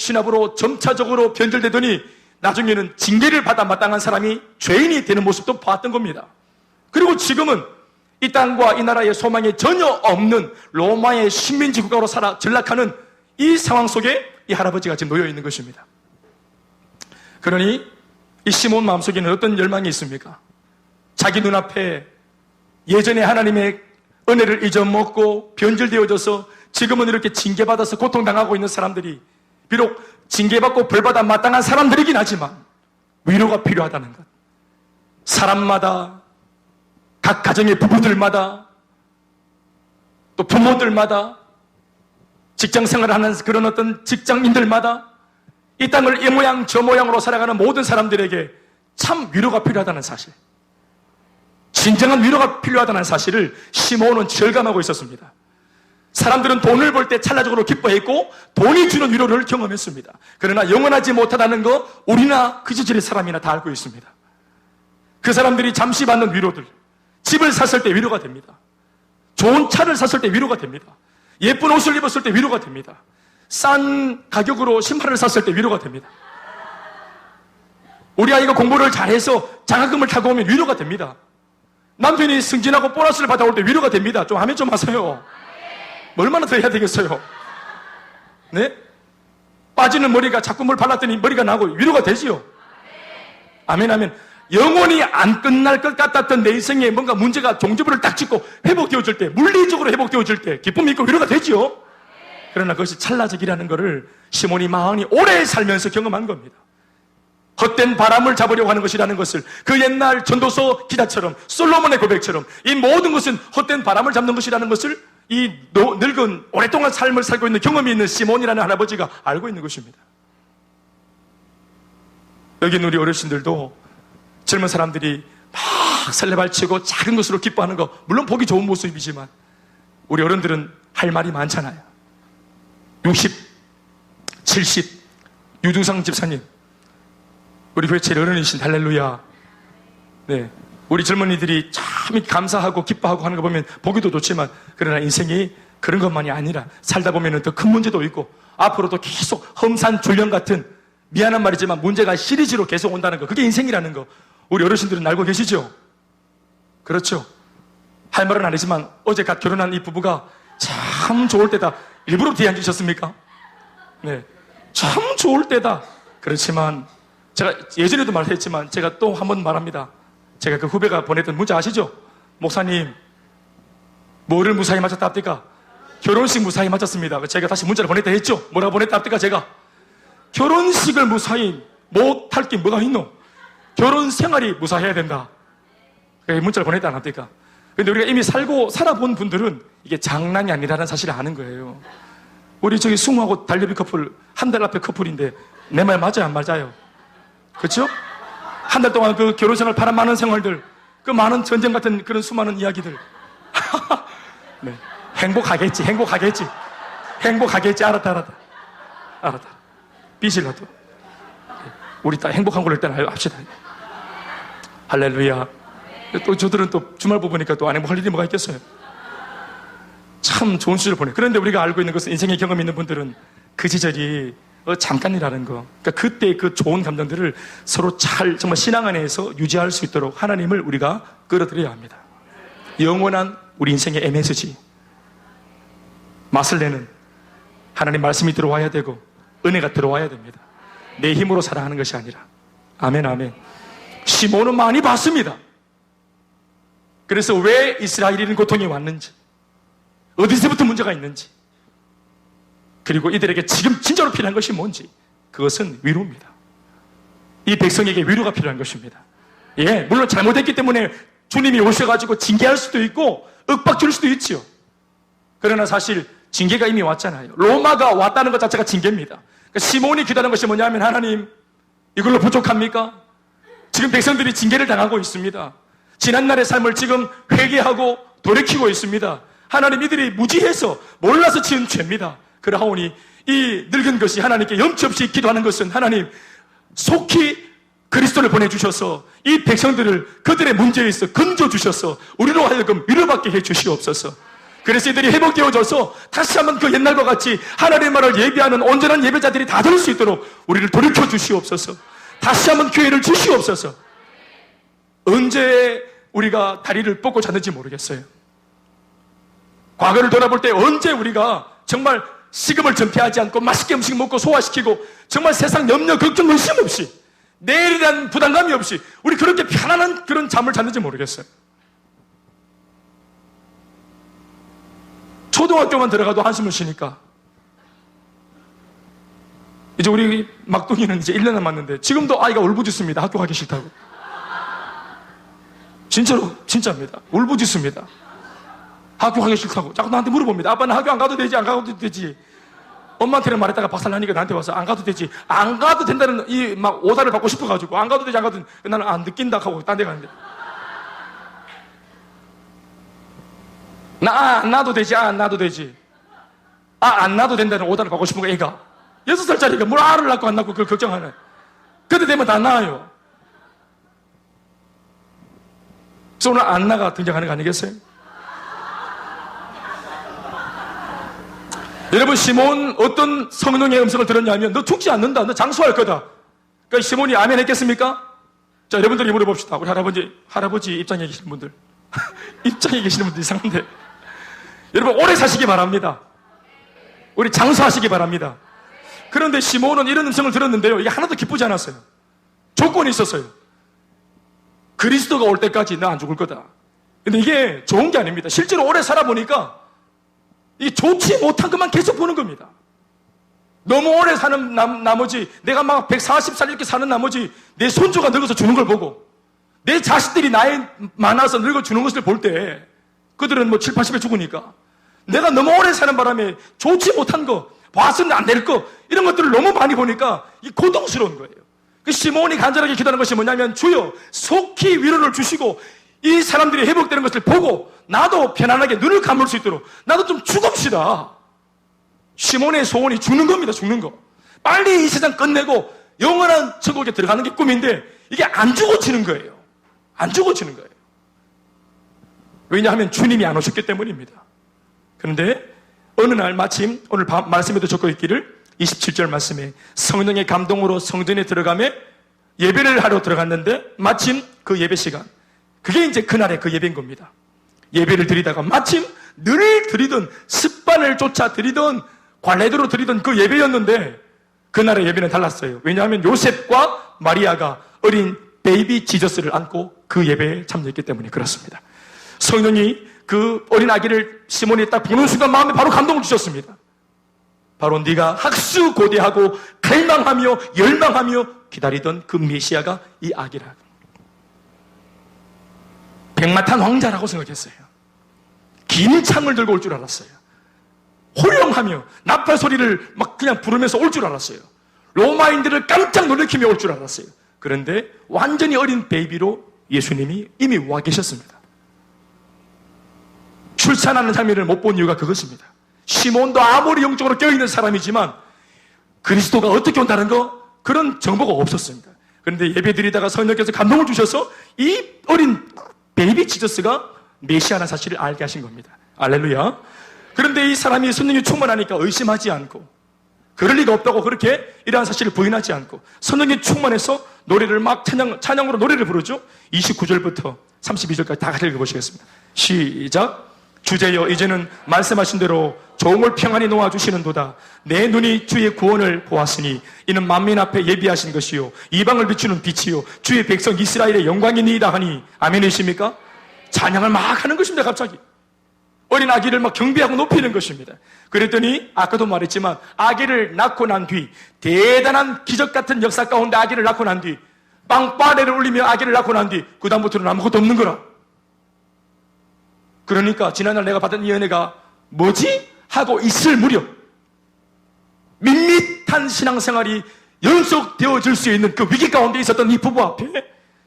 점차적으로 변절되더니 나중에는 징계를 받아 마땅한 사람이 죄인이 되는 모습도 보았던 겁니다. 그리고 지금은 이 땅과 이 나라의 소망이 전혀 없는 로마의 식민지 국가로 살아 전락하는 이 상황 속에 이 할아버지가 지금 놓여 있는 것입니다. 그러니 이 시몬 마음속에는 어떤 열망이 있습니까? 자기 눈앞에 예전에 하나님의 은혜를 잊어먹고 변절되어져서 지금은 이렇게 징계받아서 고통당하고 있는 사람들이, 비록 징계받고 벌받아 마땅한 사람들이긴 하지만 위로가 필요하다는 것. 사람마다, 각 가정의 부부들마다, 또 부모들마다, 직장 생활을 하는 그런 어떤 직장인들마다, 이 땅을 이 모양 저 모양으로 살아가는 모든 사람들에게 참 위로가 필요하다는 사실, 진정한 위로가 필요하다는 사실을 시몬은 절감하고 있었습니다. 사람들은 돈을 벌 때 찰나적으로 기뻐했고 돈이 주는 위로를 경험했습니다. 그러나 영원하지 못하다는 거 우리나 그 시절의 사람이나 다 알고 있습니다. 그 사람들이 잠시 받는 위로들, 집을 샀을 때 위로가 됩니다. 좋은 차를 샀을 때 위로가 됩니다. 예쁜 옷을 입었을 때 위로가 됩니다. 싼 가격으로 신발을 샀을 때 위로가 됩니다. 우리 아이가 공부를 잘해서 장학금을 타고 오면 위로가 됩니다. 남편이 승진하고 보너스를 받아올 때 위로가 됩니다. 좀 하면 좀 하세요. 뭐 얼마나 더 해야 되겠어요? 네? 빠지는 머리가 자꾸 뭘 발랐더니 머리가 나고 위로가 되지요? 아멘, 아멘. 영원히 안 끝날 것 같았던 내 인생에 뭔가 문제가 종지부를 딱 찍고 회복되어질 때, 물리적으로 회복되어질 때 기쁨이 있고 위로가 되지요? 그러나 그것이 찰나적이라는 것을 시몬이 마흔이 오래 살면서 경험한 겁니다. 헛된 바람을 잡으려고 하는 것이라는 것을, 그 옛날 전도서 기자처럼, 솔로몬의 고백처럼 이 모든 것은 헛된 바람을 잡는 것이라는 것을 이 늙은 오랫동안 삶을 살고 있는 경험이 있는 시몬이라는 할아버지가 알고 있는 것입니다. 여기 있는 우리 어르신들도 젊은 사람들이 막 설레발치고 작은 것으로 기뻐하는 거 물론 보기 좋은 모습이지만 우리 어른들은 할 말이 많잖아요. 60, 70 유두상 집사님, 우리 교회 제일 어른이신 할렐루야. 네, 우리 젊은이들이 참 감사하고 기뻐하고 하는 거 보면 보기도 좋지만, 그러나 인생이 그런 것만이 아니라 살다 보면 더 큰 문제도 있고 앞으로도 계속 험산줄령 같은, 미안한 말이지만 문제가 시리즈로 계속 온다는 거, 그게 인생이라는 거 우리 어르신들은 알고 계시죠? 그렇죠? 할 말은 아니지만 어제 갓 결혼한 이 부부가 참 좋을 때다. 일부러 뒤에 앉으셨습니까? 네, 참 좋을 때다. 그렇지만 제가 예전에도 말했지만 제가 또 한 번 말합니다. 제가 그 후배가 보냈던 문자 아시죠? 목사님, 뭐를 무사히 맞췄다 합니까? 결혼식 무사히 맞췄습니다. 제가 다시 문자를 보냈다 했죠? 뭐라고 보냈다 합니까? 제가 결혼식을 무사히 못할 게 뭐가 있노? 결혼 생활이 무사해야 된다. 문자를 보냈다 안 합니까? 근데 우리가 이미 살아본 분들은 이게 장난이 아니라는 사실을 아는 거예요. 우리 저기 승우하고 달려비 커플, 한 달 앞에 커플인데 내 말 맞아요, 안 맞아요? 그렇죠? 한 달 동안 그 결혼생활 바람 많은 생활들, 그 많은 전쟁 같은 그런 수많은 이야기들. 네. 행복하겠지. 알았다. 삐질라도 우리 다 행복한 걸로 일단 합시다. 할렐루야. 또 저들은 또 주말 보니까 또 안 행복할 일이 뭐가 있겠어요? 참 좋은 시절을 보내. 그런데 우리가 알고 있는 것은, 인생의 경험이 있는 분들은 그 시절이 잠깐이라는 거, 그러니까 그때 그 좋은 감정들을 서로 잘 정말 신앙 안에서 유지할 수 있도록 하나님을 우리가 끌어들여야 합니다. 영원한 우리 인생의 MSG 맛을 내는 하나님 말씀이 들어와야 되고 은혜가 들어와야 됩니다. 내 힘으로 살아가는 것이 아니라 아멘, 아멘. 시몬은 많이 봤습니다. 그래서 왜 이스라엘인은 고통이 왔는지, 어디서부터 문제가 있는지, 그리고 이들에게 지금 진짜로 필요한 것이 뭔지, 그것은 위로입니다. 이 백성에게 위로가 필요한 것입니다. 예, 물론 잘못했기 때문에 주님이 오셔가지고 징계할 수도 있고 윽박 줄 수도 있지요. 그러나 사실 징계가 이미 왔잖아요. 로마가 왔다는 것 자체가 징계입니다. 그러니까 시몬이 기도하는 것이 뭐냐면, 하나님, 이걸로 부족합니까? 지금 백성들이 징계를 당하고 있습니다. 지난날의 삶을 지금 회개하고 돌이키고 있습니다. 하나님, 이들이 무지해서 몰라서 지은 죄입니다. 그러하오니 이 늙은 것이 하나님께 염치 없이 기도하는 것은, 하나님 속히 그리스도를 보내주셔서 이 백성들을 그들의 문제에서 건져주셔서 우리로 하여금 위로받게 해주시옵소서. 그래서 이들이 회복되어져서 다시 한번 그 옛날과 같이 하나님의 말을 예비하는 온전한 예배자들이 다 될 수 있도록 우리를 돌이켜 주시옵소서. 다시 한번 기회를 주시옵소서. 언제 우리가 다리를 뻗고 잤는지 모르겠어요. 과거를 돌아볼 때 언제 우리가 정말 식음을 전폐하지 않고 맛있게 음식 먹고 소화시키고 정말 세상 염려, 걱정, 근심 없이, 내일에 대한 부담감이 없이 우리 그렇게 편안한 그런 잠을 잤는지 모르겠어요. 초등학교만 들어가도 한숨을 쉬니까 이제 우리 막둥이는 이제 1년 남았는데 지금도 아이가 울부짖습니다. 학교 가기 싫다고. 진짜로, 진짜입니다. 울부짖습니다. 학교 가기 싫다고 자꾸 나한테 물어봅니다. 아빠는 학교 안 가도 되지, 안 가도 되지. 엄마한테는 말했다가 박살나니까 나한테 와서 안 가도 되지, 안 가도 된다는 이 막 오다를 받고 싶어가지고 안 가도 되지, 안 가도 되지. 나는 안 느낀다 하고 딴 데 가는데, 안 놔도 되지, 안 놔도 되지. 안 놔도 된다는 오다를 받고 싶은 거. 애가 6살짜리가 뭘 알을 낳고 안 낳고 그걸 걱정하네. 그때 되면 다 나아요. 그래서 오늘 안나가 등장하는 거 아니겠어요? 여러분, 시몬 어떤 성령의 음성을 들었냐면, 너 죽지 않는다, 너 장수할 거다. 그러니까 시몬이 아멘 했겠습니까? 자, 여러분들이 물어봅시다. 우리 할아버지 입장에 계시는 분들. 입장에 계시는 분들 이상한데. 여러분, 오래 사시기 바랍니다. 우리 장수하시기 바랍니다. 그런데 시몬은 이런 음성을 들었는데요, 이게 하나도 기쁘지 않았어요. 조건이 있었어요. 그리스도가 올 때까지 너 안 죽을 거다. 근데 이게 좋은 게 아닙니다. 실제로 오래 살아보니까 이 좋지 못한 것만 계속 보는 겁니다. 너무 오래 사는 나머지, 내가 막 140살 이렇게 사는 나머지 내 손주가 늙어서 죽는 걸 보고, 내 자식들이 나이 많아서 늙어 죽는 것을 볼 때, 그들은 뭐 7, 80에 죽으니까 내가 너무 오래 사는 바람에 좋지 못한 거, 봐서는 안 될 거, 이런 것들을 너무 많이 보니까 이 고통스러운 거예요. 그 시몬이 간절하게 기도하는 것이 뭐냐면, 주여 속히 위로를 주시고 이 사람들이 회복되는 것을 보고 나도 편안하게 눈을 감을 수 있도록 나도 좀 죽읍시다. 시몬의 소원이 죽는 겁니다. 죽는 거. 빨리 이 세상 끝내고 영원한 천국에 들어가는 게 꿈인데, 이게 안 죽어지는 거예요. 안 죽어지는 거예요. 왜냐하면 주님이 안 오셨기 때문입니다. 그런데 어느 날 마침 오늘 말씀에도 적고 있기를 27절 말씀에 성령의 감동으로 성전에 들어가며 예배를 하러 들어갔는데, 마침 그 예배 시간, 그게 이제 그날의 그 예배인 겁니다. 예배를 드리다가 마침 늘 드리던, 습관을 쫓아 드리던, 관례대로 드리던 그 예배였는데, 그날의 예배는 달랐어요. 왜냐하면 요셉과 마리아가 어린 베이비 지저스를 안고 그 예배에 참여했기 때문에 그렇습니다. 성령이 그 어린 아기를 시몬이 딱 보는 순간 마음에 바로 감동을 주셨습니다. 바로 네가 학수고대하고 갈망하며 열망하며 기다리던 그 메시아가 이 아기라. 백마탄 왕자라고 생각했어요. 긴 창을 들고 올 줄 알았어요. 호령하며 나팔 소리를 막 그냥 부르면서 올 줄 알았어요. 로마인들을 깜짝 놀래키며 올 줄 알았어요. 그런데 완전히 어린 베이비로 예수님이 이미 와 계셨습니다. 출산하는 장면을 못 본 이유가 그것입니다. 시몬도 아무리 영적으로 껴있는 사람이지만 그리스도가 어떻게 온다는 거, 그런 정보가 없었습니다. 그런데 예배드리다가 성령께서 감동을 주셔서 이 어린 베이비 지저스가 메시아라는 사실을 알게 하신 겁니다. 알렐루야. 그런데 이 사람이 성령이 충만하니까 의심하지 않고, 그럴 리가 없다고 그렇게 이러한 사실을 부인하지 않고 성령이 충만해서 노래를 막 찬양으로 노래를 부르죠. 29절부터 32절까지 다 같이 읽어보시겠습니다. 시작. 주제여 이제는 말씀하신 대로 종을 평안히 놓아주시는도다. 내 눈이 주의 구원을 보았으니 이는 만민 앞에 예비하신 것이요 이방을 비추는 빛이요 주의 백성 이스라엘의 영광이니이다 하니 아멘이십니까? 찬양을 막 하는 것입니다. 갑자기 어린 아기를 막 경배하고 높이는 것입니다. 그랬더니 아까도 말했지만 아기를 낳고 난 뒤 대단한 기적 같은 역사 가운데 아기를 낳고 난 뒤 빵빠레를 울리며 아기를 낳고 난 뒤 그 다음부터는 아무것도 없는 거라. 그러니까 지난날 내가 받은 이 은혜가 뭐지? 하고 있을 무렵 밋밋한 신앙생활이 연속되어질 수 있는 그 위기 가운데 있었던 이 부부 앞에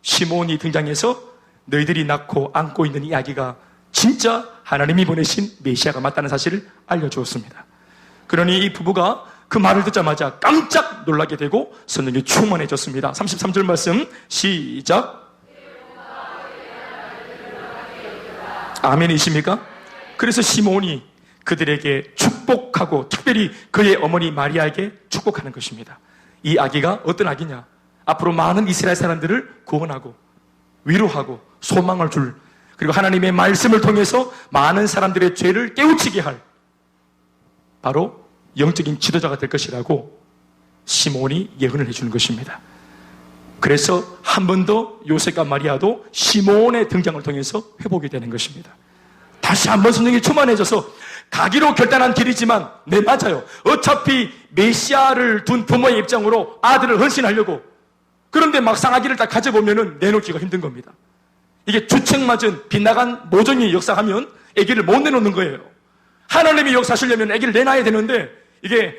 시몬이 등장해서 너희들이 낳고 안고 있는 이 아기가 진짜 하나님이 보내신 메시아가 맞다는 사실을 알려주었습니다. 그러니 이 부부가 그 말을 듣자마자 깜짝 놀라게 되고 성령이 충만해졌습니다. 33절 말씀 시작. 아멘이십니까? 그래서 시몬이 그들에게 축복하고 특별히 그의 어머니 마리아에게 축복하는 것입니다. 이 아기가 어떤 아기냐? 앞으로 많은 이스라엘 사람들을 구원하고 위로하고 소망을 줄, 그리고 하나님의 말씀을 통해서 많은 사람들의 죄를 깨우치게 할 바로 영적인 지도자가 될 것이라고 시몬이 예언을 해주는 것입니다. 그래서 한 번 더 요셉과 마리아도 시몬의 등장을 통해서 회복이 되는 것입니다. 다시 한 번 성령이 충만해져서 가기로 결단한 길이지만 네 맞아요. 어차피 메시아를 둔 부모의 입장으로 아들을 헌신하려고, 그런데 막상 아기를 딱 가져보면은 내놓기가 힘든 겁니다. 이게 주책맞은 빗나간 모종이 역사하면 아기를 못 내놓는 거예요. 하나님이 역사하시려면 아기를 내놔야 되는데 이게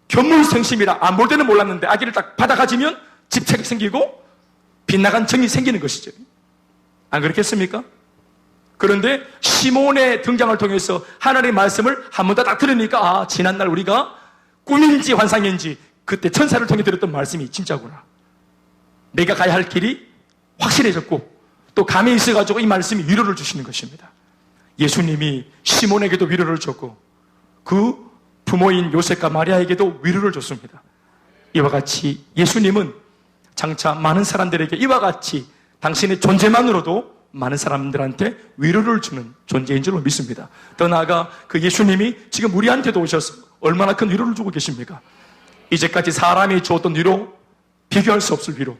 견물생심이라 안 볼 때는 몰랐는데 아기를 딱 받아 가지면 집착이 생기고 빗나간 정이 생기는 것이죠. 안 그렇겠습니까? 그런데 시몬의 등장을 통해서 하나님의 말씀을 한 번 더 딱 들으니까 아, 지난날 우리가 꿈인지 환상인지 그때 천사를 통해 들었던 말씀이 진짜구나. 내가 가야 할 길이 확실해졌고 또 감이 있어가지고 이 말씀이 위로를 주시는 것입니다. 예수님이 시몬에게도 위로를 줬고 그 부모인 요셉과 마리아에게도 위로를 줬습니다. 이와 같이 예수님은 장차 많은 사람들에게 이와 같이 당신의 존재만으로도 많은 사람들한테 위로를 주는 존재인 줄로 믿습니다. 더 나아가 그 예수님이 지금 우리한테도 오셔서 얼마나 큰 위로를 주고 계십니까? 이제까지 사람이 주었던 위로, 비교할 수 없을 위로.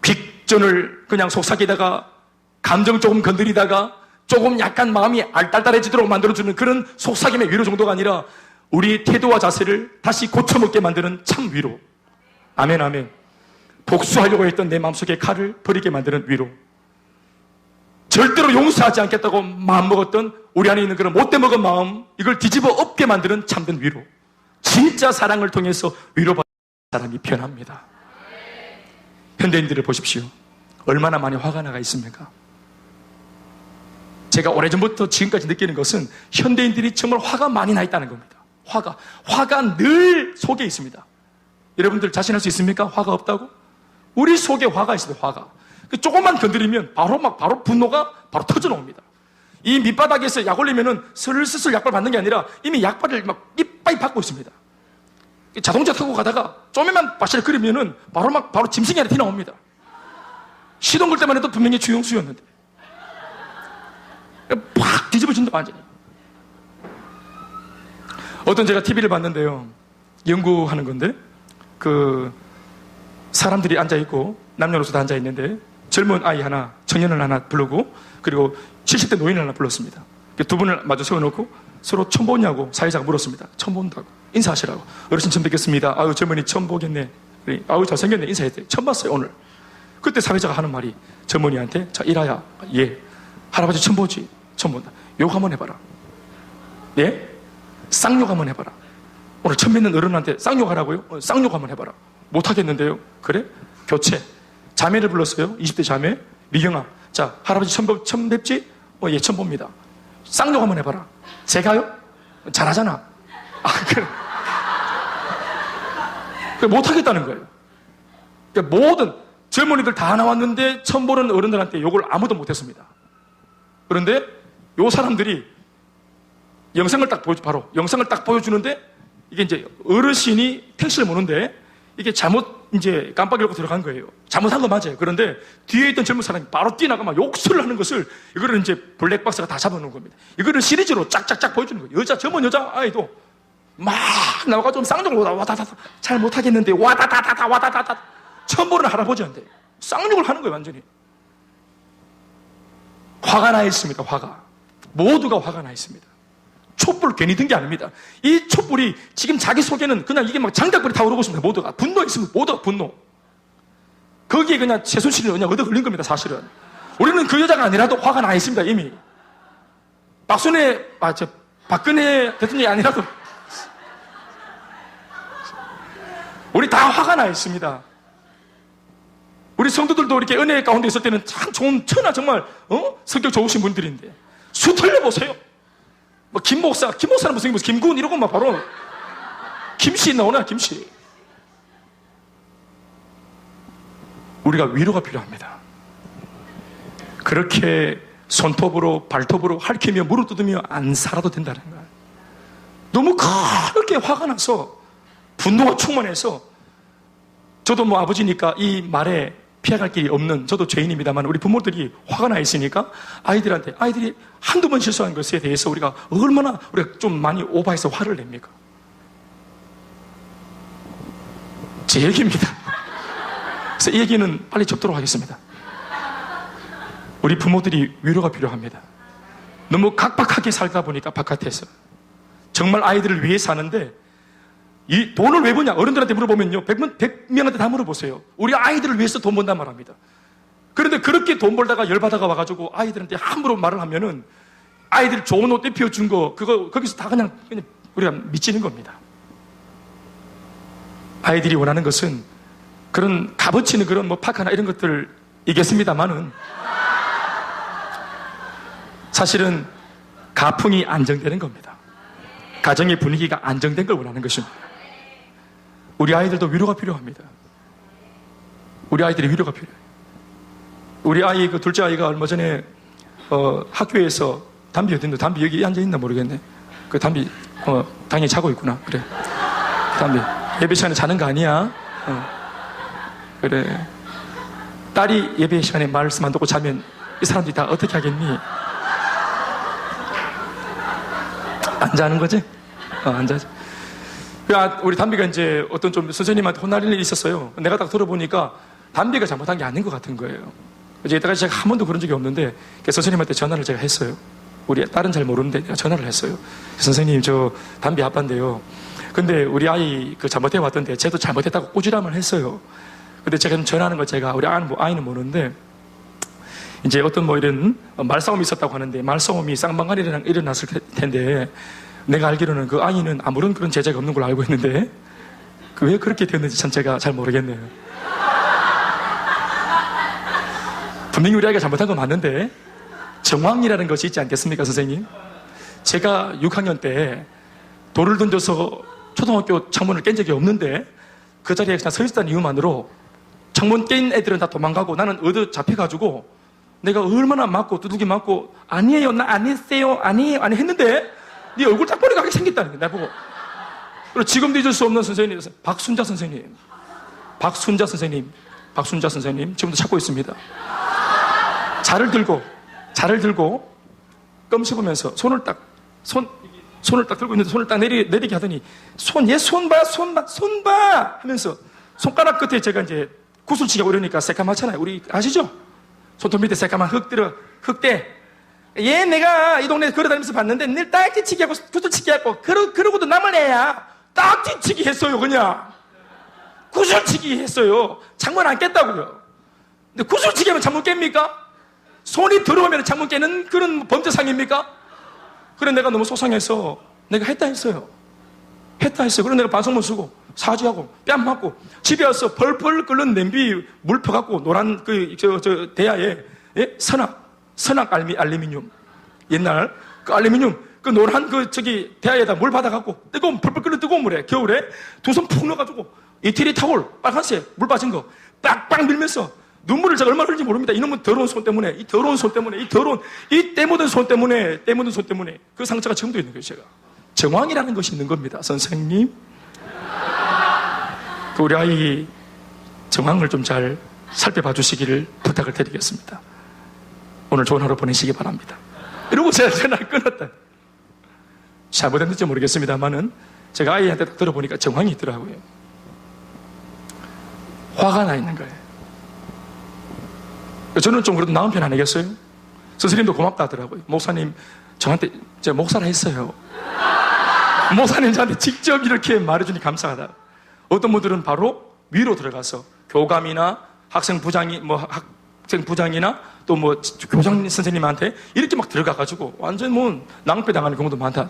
빅전을 그냥 속삭이다가 감정 조금 건드리다가 조금 약간 마음이 알딸딸해지도록 만들어주는 그런 속삭임의 위로 정도가 아니라 우리 태도와 자세를 다시 고쳐먹게 만드는 참 위로. 아멘, 아멘. 복수하려고 했던 내 마음속의 칼을 버리게 만드는 위로. 절대로 용서하지 않겠다고 마음먹었던 우리 안에 있는 그런 못돼 먹은 마음, 이걸 뒤집어 엎게 만드는 참된 위로. 진짜 사랑을 통해서 위로받는 사람이 편합니다. 현대인들을 보십시오. 얼마나 많이 화가 나가 있습니까? 제가 오래전부터 지금까지 느끼는 것은 현대인들이 정말 화가 많이 나 있다는 겁니다. 화가 늘 속에 있습니다. 여러분들 자신할 수 있습니까? 화가 없다고? 우리 속에 화가 있습니다. 화가. 조금만 건드리면 바로 분노가 바로 터져 나옵니다. 이 밑바닥에서 약 올리면은 슬슬 약발 받는 게 아니라 이미 약발을 막 이빠이 받고 있습니다. 자동차 타고 가다가 좀만 바시를 끓이면은 바로 짐승이 하나 튀어나옵니다. 시동 걸 때만 해도 분명히 주용수였는데 팍 뒤집어진다 완전히. 어떤 제가 TV를 봤는데요, 연구하는 건데 그 사람들이 앉아있고 남녀노소 다 앉아있는데 젊은 아이 하나, 청년을 하나 부르고 그리고 70대 노인을 하나 불렀습니다. 두 분을 마주 세워놓고 서로 처음 보냐고 사회자가 물었습니다. 처음 본다고. 인사하시라고. 어르신 처음 뵙겠습니다. 아유 젊은이 처음 보겠네. 아유 잘생겼네. 인사했대. 처음 봤어요 오늘. 그때 사회자가 하는 말이 젊은이한테 자 이라야. 예. 할아버지 처음 보지. 처음 본다. 욕 한번 해봐라. 예? 쌍욕 한번 해봐라. 오늘 처음 뵙는 어른한테 쌍욕 하라고요? 쌍욕 한번 해봐라. 못하겠는데요? 그래? 교체. 자매를 불렀어요. 20대 자매. 미경아. 자, 할아버지 처음 뵙지? 예, 처음 봅니다. 쌍욕 한번 해봐라. 제가요? 잘하잖아. 그래. 못하겠다는 거예요. 그러니까 모든 젊은이들 다 나왔는데 처음 보는 어른들한테 욕을 아무도 못했습니다. 그런데 요 사람들이 영상을 딱 보여주는데 이게 이제 어르신이 택시를 모는데 이게 잘못 이제 깜빡이라고 들어간 거예요. 잘못한 거 맞아요. 그런데 뒤에 있던 젊은 사람이 바로 뛰어나가 막 욕설을 하는 것을 이거를 이제 블랙박스가 다 잡아놓은 겁니다. 이거를 시리즈로 짝짝짝 보여주는 거예요. 젊은 여자 아이도 막 나와가 좀 쌍욕을 와다다다 잘 못하겠는데 와다다다다 와다다다 처음 보는 할아버지한테 쌍욕을 하는 거예요. 완전히 화가 나 있습니다. 화가 모두가 화가 나 있습니다. 촛불 괜히 든 게 아닙니다. 이 촛불이 지금 자기 속에는 그냥 이게 막 장작불이 다 오르고 있습니다. 모두가 분노 있습니다. 모두가 분노. 거기에 그냥 최순실이 그냥 얻어 걸린 겁니다. 사실은 우리는 그 여자가 아니라도 화가 나 있습니다. 이미 박근혜 대통령이 아니라도 우리 다 화가 나 있습니다. 우리 성도들도 이렇게 은혜 가운데 있을 때는 참 좋은 정말 성격 좋으신 분들인데 수 털려보세요. 뭐 김목사는 무슨 김군 이러고 막 바로 김씨 나오나 김씨. 우리가 위로가 필요합니다. 그렇게 손톱으로 발톱으로 핥히며 무릎 뜯으며 안 살아도 된다는 거예요. 너무 그렇게 화가 나서 분노가 충만해서 저도 뭐 아버지니까 이 말에 피해갈 길이 없는 저도 죄인입니다만 우리 부모들이 화가 나 있으니까 아이들이 한두 번 실수한 것에 대해서 우리가 얼마나 우리가 좀 많이 오버해서 화를 냅니까? 제 얘기입니다. 그래서 이 얘기는 빨리 접도록 하겠습니다. 우리 부모들이 위로가 필요합니다. 너무 각박하게 살다 보니까 바깥에서 정말 아이들을 위해 사는데 이 돈을 왜 버냐? 어른들한테 물어보면요 100명한테 다 물어보세요. 우리 아이들을 위해서 돈 번단 말합니다. 그런데 그렇게 돈 벌다가 열받아가 와가지고 아이들한테 함부로 말을 하면은 아이들 좋은 옷 입혀준 거 그거 거기서 다 그냥 우리가 미치는 겁니다. 아이들이 원하는 것은 그런 값어치는 그런 뭐 파카나 이런 것들이겠습니다만은 사실은 가풍이 안정되는 겁니다. 가정의 분위기가 안정된 걸 원하는 것입니다. 우리 아이들도 위로가 필요합니다. 우리 아이들이 위로가 필요해요. 우리 아이 그 둘째 아이가 얼마 전에 학교에서 담비 어딘데 담비 여기 앉아있나 모르겠네. 그 담비 당연히 자고 있구나. 그래 담비 예배 시간에 자는 거 아니야? 그래 딸이 예배 시간에 말씀 안 듣고 자면 이 사람들이 다 어떻게 하겠니? 안 자는 거지? 안 자지. 우리 담비가 이제 어떤 좀 선생님한테 혼날 일이 있었어요. 내가 딱 들어보니까 담비가 잘못한 게 아닌 것 같은 거예요. 이제 이때까지 제가 한 번도 그런 적이 없는데 선생님한테 전화를 제가 했어요. 우리 딸은 잘 모르는데 내가 전화를 했어요. 선생님 저 담비 아빠인데요. 근데 우리 아이 그 잘못해 왔던데 쟤도 잘못했다고 꼬지람을 했어요. 근데 제가 전화하는 거 제가 우리 아이는 모르는데 이제 어떤 뭐 이런 말싸움이 있었다고 하는데 말싸움이 쌍방간에 일어났을 텐데 내가 알기로는 그 아이는 아무런 그런 제재가 없는 걸로 알고 있는데 왜 그렇게 됐는지 참 제가 잘 모르겠네요. 분명히 우리 아이가 잘못한 건 맞는데 정황이라는 것이 있지 않겠습니까 선생님? 제가 6학년 때 돌을 던져서 초등학교 창문을 깬 적이 없는데 그 자리에 그냥 서 있었다는 이유만으로 창문 깬 애들은 다 도망가고 나는 얻어 잡혀가지고 내가 얼마나 맞고 두들기 맞고 아니에요 나 안 했어요 아니에요 아니 했는데 네 얼굴 딱 보니까 하게 생겼다는 거야 나보고. 그리고 지금도 잊을 수 없는 선생님 박순자 선생님 지금도 찾고 있습니다. 자를 들고 껌 씹으면서 손을 딱 들고 있는데 손을 딱 내리게 하더니 손 봐 하면서 손가락 끝에 제가 이제 구슬치기하고 이러니까 새까맣잖아요. 우리 아시죠? 손톱 밑에 새까만 흙대. 얘 내가 이 동네에 걸어다니면서 봤는데 늘 딱지치기 하고 구슬치기 하고 그러고도 남을 애야. 딱지치기 했어요 그냥. 구슬치기 했어요. 창문 안 깼다고요. 근데 구슬치기 하면 창문 깹니까? 손이 들어오면 창문 깨는 그런 범죄상입니까? 그래 내가 너무 속상해서 내가 했다 했어요. 그래 내가 반성문 쓰고 사죄하고 뺨 맞고 집에 와서 펄펄 끓는 냄비 물 퍼갖고 노란 저 대야에 선악 알루미늄 옛날 그 알루미늄 그 노란 대야에다 물 받아갖고 펄펄 끓는 뜨거운 물에 겨울에 두 손 푹 넣어가지고 이태리 타올 빨간색 물 빠진 거 빡빡 밀면서 눈물을 제가 얼마나 흘린지 모릅니다. 이놈은 더러운 손 때문에 이 때 묻은 손 때문에 그 상처가 지금도 있는 거예요. 제가 정황이라는 것이 있는 겁니다. 선생님 우리 아이 정황을 좀 잘 살펴봐 주시기를 부탁을 드리겠습니다. 오늘 좋은 하루 보내시기 바랍니다. 이러고 제가 전화를 끊었다. 잘못했는지 모르겠습니다만은 제가 아이한테 딱 들어보니까 정황이 있더라고요. 화가 나 있는 거예요. 저는 좀 그래도 나은 편 아니겠어요? 선생님도 고맙다 하더라고요. 목사님 저한테, 제가 목사라 했어요. 목사님 저한테 직접 이렇게 말해주니 감사하다. 어떤 분들은 바로 위로 들어가서 교감이나 학생부장이나 또 뭐 교장 선생님한테 이렇게 막 들어가가지고 완전 뭐 낭패 당하는 경우도 많다.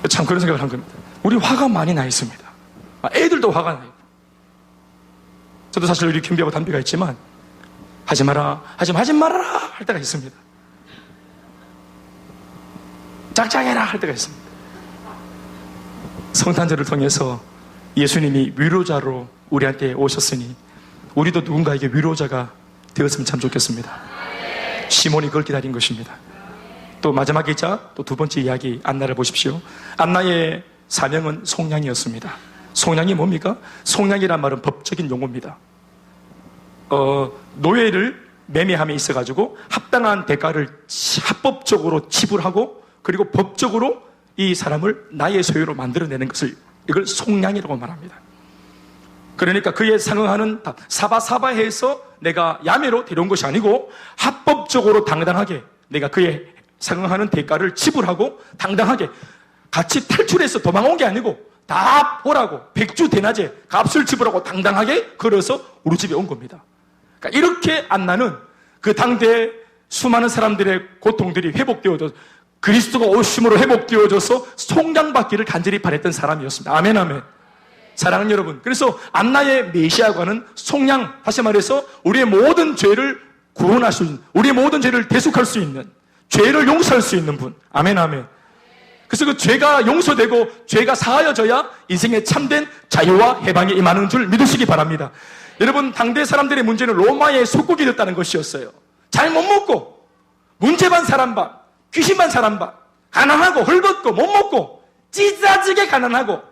참 그런 생각을 한 겁니다. 우리 화가 많이 나 있습니다. 애들도 화가 나요. 저도 사실 우리 겸비하고 담비가 있지만 하지 마라, 하지 말아라 할 때가 있습니다. 짝짝해라 할 때가 있습니다. 성탄절을 통해서 예수님이 위로자로 우리한테 오셨으니 우리도 누군가에게 위로자가 되었으면 참 좋겠습니다. 시몬이 그걸 기다린 것입니다. 또 마지막이자 또 두 번째 이야기 안나를 보십시오. 안나의 사명은 송량이었습니다. 송량이 뭡니까? 송량이란 말은 법적인 용어입니다. 노예를 매매함에 있어가지고 합당한 대가를 합법적으로 지불하고 그리고 법적으로 이 사람을 나의 소유로 만들어내는 것을 이걸 송량이라고 말합니다. 그러니까 그에 상응하는 사바사바해서 내가 야매로 데려온 것이 아니고 합법적으로 당당하게 내가 그에 상응하는 대가를 지불하고 당당하게 같이 탈출해서 도망온 게 아니고 다 보라고 백주대낮에 값을 지불하고 당당하게 걸어서 우리 집에 온 겁니다. 그러니까 이렇게 안나는 그 당대 수많은 사람들의 고통들이 회복되어져 그리스도가 오심으로 회복되어져서 송량받기를 간절히 바랬던 사람이었습니다. 아멘 아멘. 사랑하는 여러분, 그래서 안나의 메시아관은 송량, 다시 말해서 우리의 모든 죄를 구원할 수 있는, 우리의 모든 죄를 대속할 수 있는, 죄를 용서할 수 있는 분. 아멘 아멘. 그래서 그 죄가 용서되고 죄가 사하여져야 인생의 참된 자유와 해방이 임하는 줄 믿으시기 바랍니다. 여러분, 당대 사람들의 문제는 로마의 속국이 됐다는 것이었어요. 잘 못 먹고 문제반 사람반, 귀신반 사람반, 가난하고 헐벗고 못 먹고 찢어지게 가난하고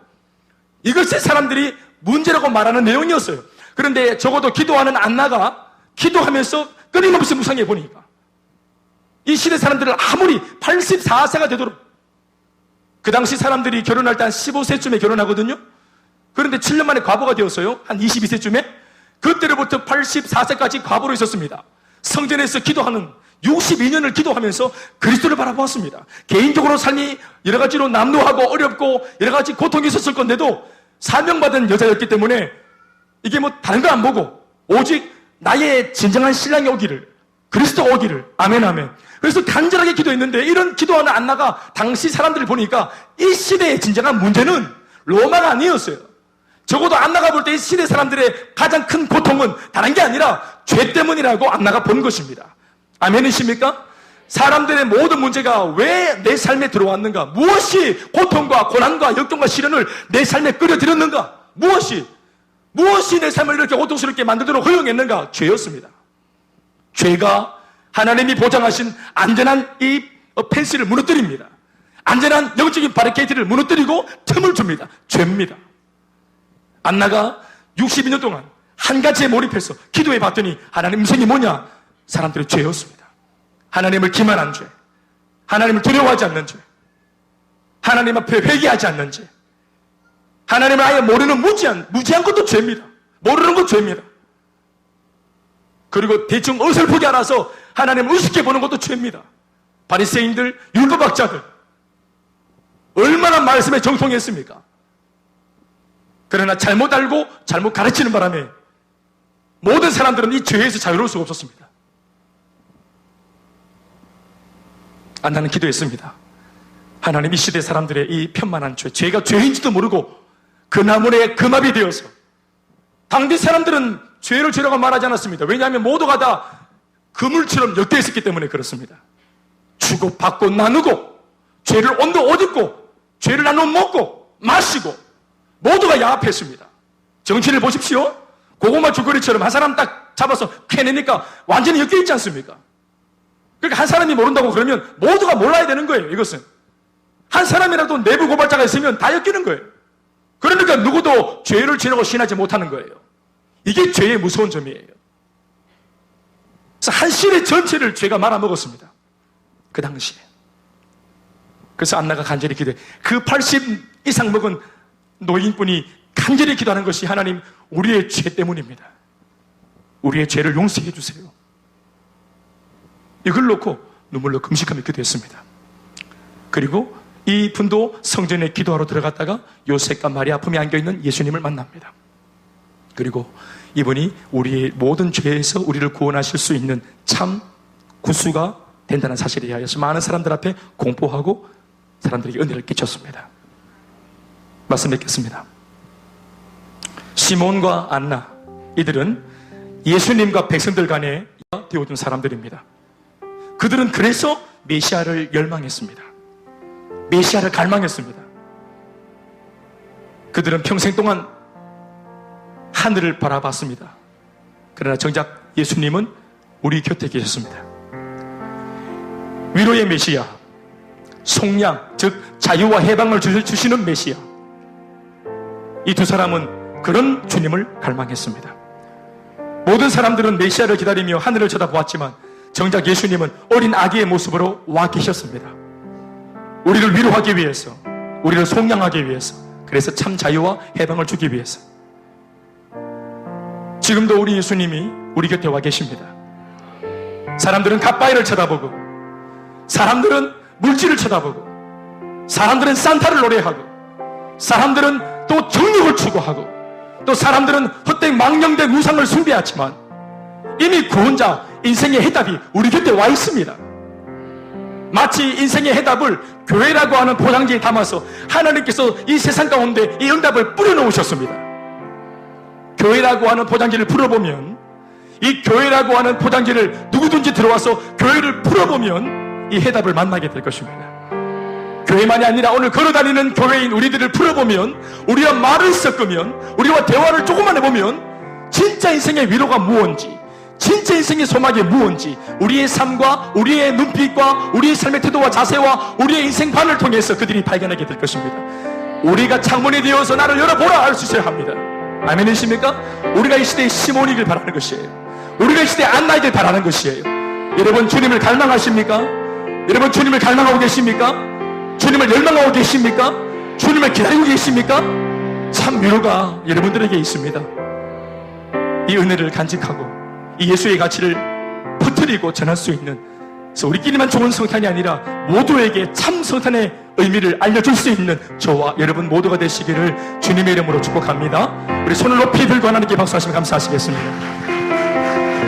이것이 사람들이 문제라고 말하는 내용이었어요. 그런데 적어도 기도하는 안나가 기도하면서 끊임없이 묵상해 보니까 이 시대 사람들을 아무리 84세가 되도록, 그 당시 사람들이 결혼할 때 한 15세쯤에 결혼하거든요. 그런데 7년 만에 과부가 되었어요. 한 22세쯤에. 그때로부터 84세까지 과부로 있었습니다. 성전에서 기도하는 62년을 기도하면서 그리스도를 바라보았습니다. 개인적으로 삶이 여러 가지로 남루하고 어렵고 여러 가지 고통이 있었을 건데도 사명받은 여자였기 때문에 이게 뭐 다른 거 안 보고 오직 나의 진정한 신랑이 오기를, 그리스도가 오기를. 아멘 아멘. 그래서 간절하게 기도했는데 이런 기도하는 안나가 당시 사람들을 보니까 이 시대의 진정한 문제는 로마가 아니었어요. 적어도 안나가 볼 때 이 시대 사람들의 가장 큰 고통은 다른 게 아니라 죄 때문이라고 안나가 본 것입니다. 아멘이십니까? 사람들의 모든 문제가 왜 내 삶에 들어왔는가? 무엇이 고통과 고난과 역경과 시련을 내 삶에 끌어들였는가? 무엇이 내 삶을 이렇게 고통스럽게 만들도록 허용했는가? 죄였습니다. 죄가 하나님이 보장하신 안전한 이 펜스를 무너뜨립니다. 안전한 영적인 바리케이트를 무너뜨리고 틈을 줍니다. 죄입니다. 안나가 62년 동안 한 가지에 몰입해서 기도해 봤더니 하나님 음성이 뭐냐? 사람들의 죄였습니다. 하나님을 기만한 죄, 하나님을 두려워하지 않는 죄, 하나님 앞에 회개하지 않는 죄, 하나님을 아예 모르는 무지한 것도 죄입니다. 모르는 것도 죄입니다. 그리고 대충 어설프게 알아서 하나님을 우습게 보는 것도 죄입니다. 바리새인들, 율법학자들 얼마나 말씀에 정통했습니까? 그러나 잘못 알고 잘못 가르치는 바람에 모든 사람들은 이 죄에서 자유로울 수가 없었습니다. 안나는 기도했습니다. 하나님, 이 시대 사람들의 이 편만한 죄, 죄가 죄인지도 모르고 그 나무에 금압이 되어서, 당대 사람들은 죄를 죄라고 말하지 않았습니다. 왜냐하면 모두가 다 그물처럼 엮여 있었기 때문에 그렇습니다. 주고 받고 나누고 죄를 옷 입고 죄를 나눠 먹고 마시고 모두가 야합했습니다. 정치를 보십시오. 고구마 주거리처럼 한 사람 딱 잡아서 캐내니까 완전히 엮여 있지 않습니까? 그러니까 한 사람이 모른다고 그러면 모두가 몰라야 되는 거예요. 이것은 한 사람이라도 내부 고발자가 있으면 다 엮이는 거예요. 그러니까 누구도 죄를 지라고 신하지 못하는 거예요. 이게 죄의 무서운 점이에요. 그래서 한 시대 전체를 죄가 말아먹었습니다. 그 당시에. 그래서 안나가 간절히 기도해. 그 80 이상 먹은 노인분이 간절히 기도하는 것이 하나님, 우리의 죄 때문입니다. 우리의 죄를 용서해 주세요. 이걸 놓고 눈물로 금식하며 기도했습니다. 그리고 이 분도 성전에 기도하러 들어갔다가 요셉과 마리아 품에 안겨있는 예수님을 만납니다. 그리고 이분이 우리의 모든 죄에서 우리를 구원하실 수 있는 참 구수가 된다는 사실에 대하여서 많은 사람들 앞에 공포하고 사람들에게 은혜를 끼쳤습니다. 말씀 맺겠습니다. 시몬과 안나, 이들은 예수님과 백성들 간에 되어준 사람들입니다. 그들은 그래서 메시아를 열망했습니다. 메시아를 갈망했습니다. 그들은 평생 동안 하늘을 바라봤습니다. 그러나 정작 예수님은 우리 곁에 계셨습니다. 위로의 메시아, 속량, 즉 자유와 해방을 주시는 메시아. 이 두 사람은 그런 주님을 갈망했습니다. 모든 사람들은 메시아를 기다리며 하늘을 쳐다보았지만 정작 예수님은 어린 아기의 모습으로 와 계셨습니다. 우리를 위로하기 위해서, 우리를 속량하기 위해서, 그래서 참 자유와 해방을 주기 위해서. 지금도 우리 예수님이 우리 곁에 와 계십니다. 사람들은 갓바위를 쳐다보고, 사람들은 물질을 쳐다보고, 사람들은 산타를 노래하고, 사람들은 또 정력을 추구하고, 또 사람들은 헛된 망령된 우상을 숭배하지만 이미 구원자, 인생의 해답이 우리 곁에 와 있습니다. 마치 인생의 해답을 교회라고 하는 포장지에 담아서 하나님께서 이 세상 가운데 이 응답을 뿌려놓으셨습니다. 교회라고 하는 포장지를 풀어보면, 이 교회라고 하는 포장지를 누구든지 들어와서 교회를 풀어보면 이 해답을 만나게 될 것입니다. 교회만이 아니라 오늘 걸어다니는 교회인 우리들을 풀어보면, 우리와 말을 섞으면, 우리와 대화를 조금만 해보면 진짜 인생의 위로가 무언지, 진짜 인생의 소망이 무언지 우리의 삶과 우리의 눈빛과 우리의 삶의 태도와 자세와 우리의 인생관을 통해서 그들이 발견하게 될 것입니다. 우리가 창문이 되어서 나를 열어보라 할 수 있어야 합니다. 아멘이십니까? 우리가 이 시대의 시몬이길 바라는 것이에요. 우리가 이 시대의 안나이길 바라는 것이에요. 여러분, 주님을 갈망하십니까? 여러분, 주님을 갈망하고 계십니까? 주님을 열망하고 계십니까? 주님을 기다리고 계십니까? 참 위로가 여러분들에게 있습니다. 이 은혜를 간직하고 이 예수의 가치를 퍼뜨리고 전할 수 있는, 그래서 우리끼리만 좋은 성탄이 아니라 모두에게 참 성탄의 의미를 알려줄 수 있는 저와 여러분 모두가 되시기를 주님의 이름으로 축복합니다. 우리 손을 높이 들고 하나님께 박수하시면 감사하시겠습니다.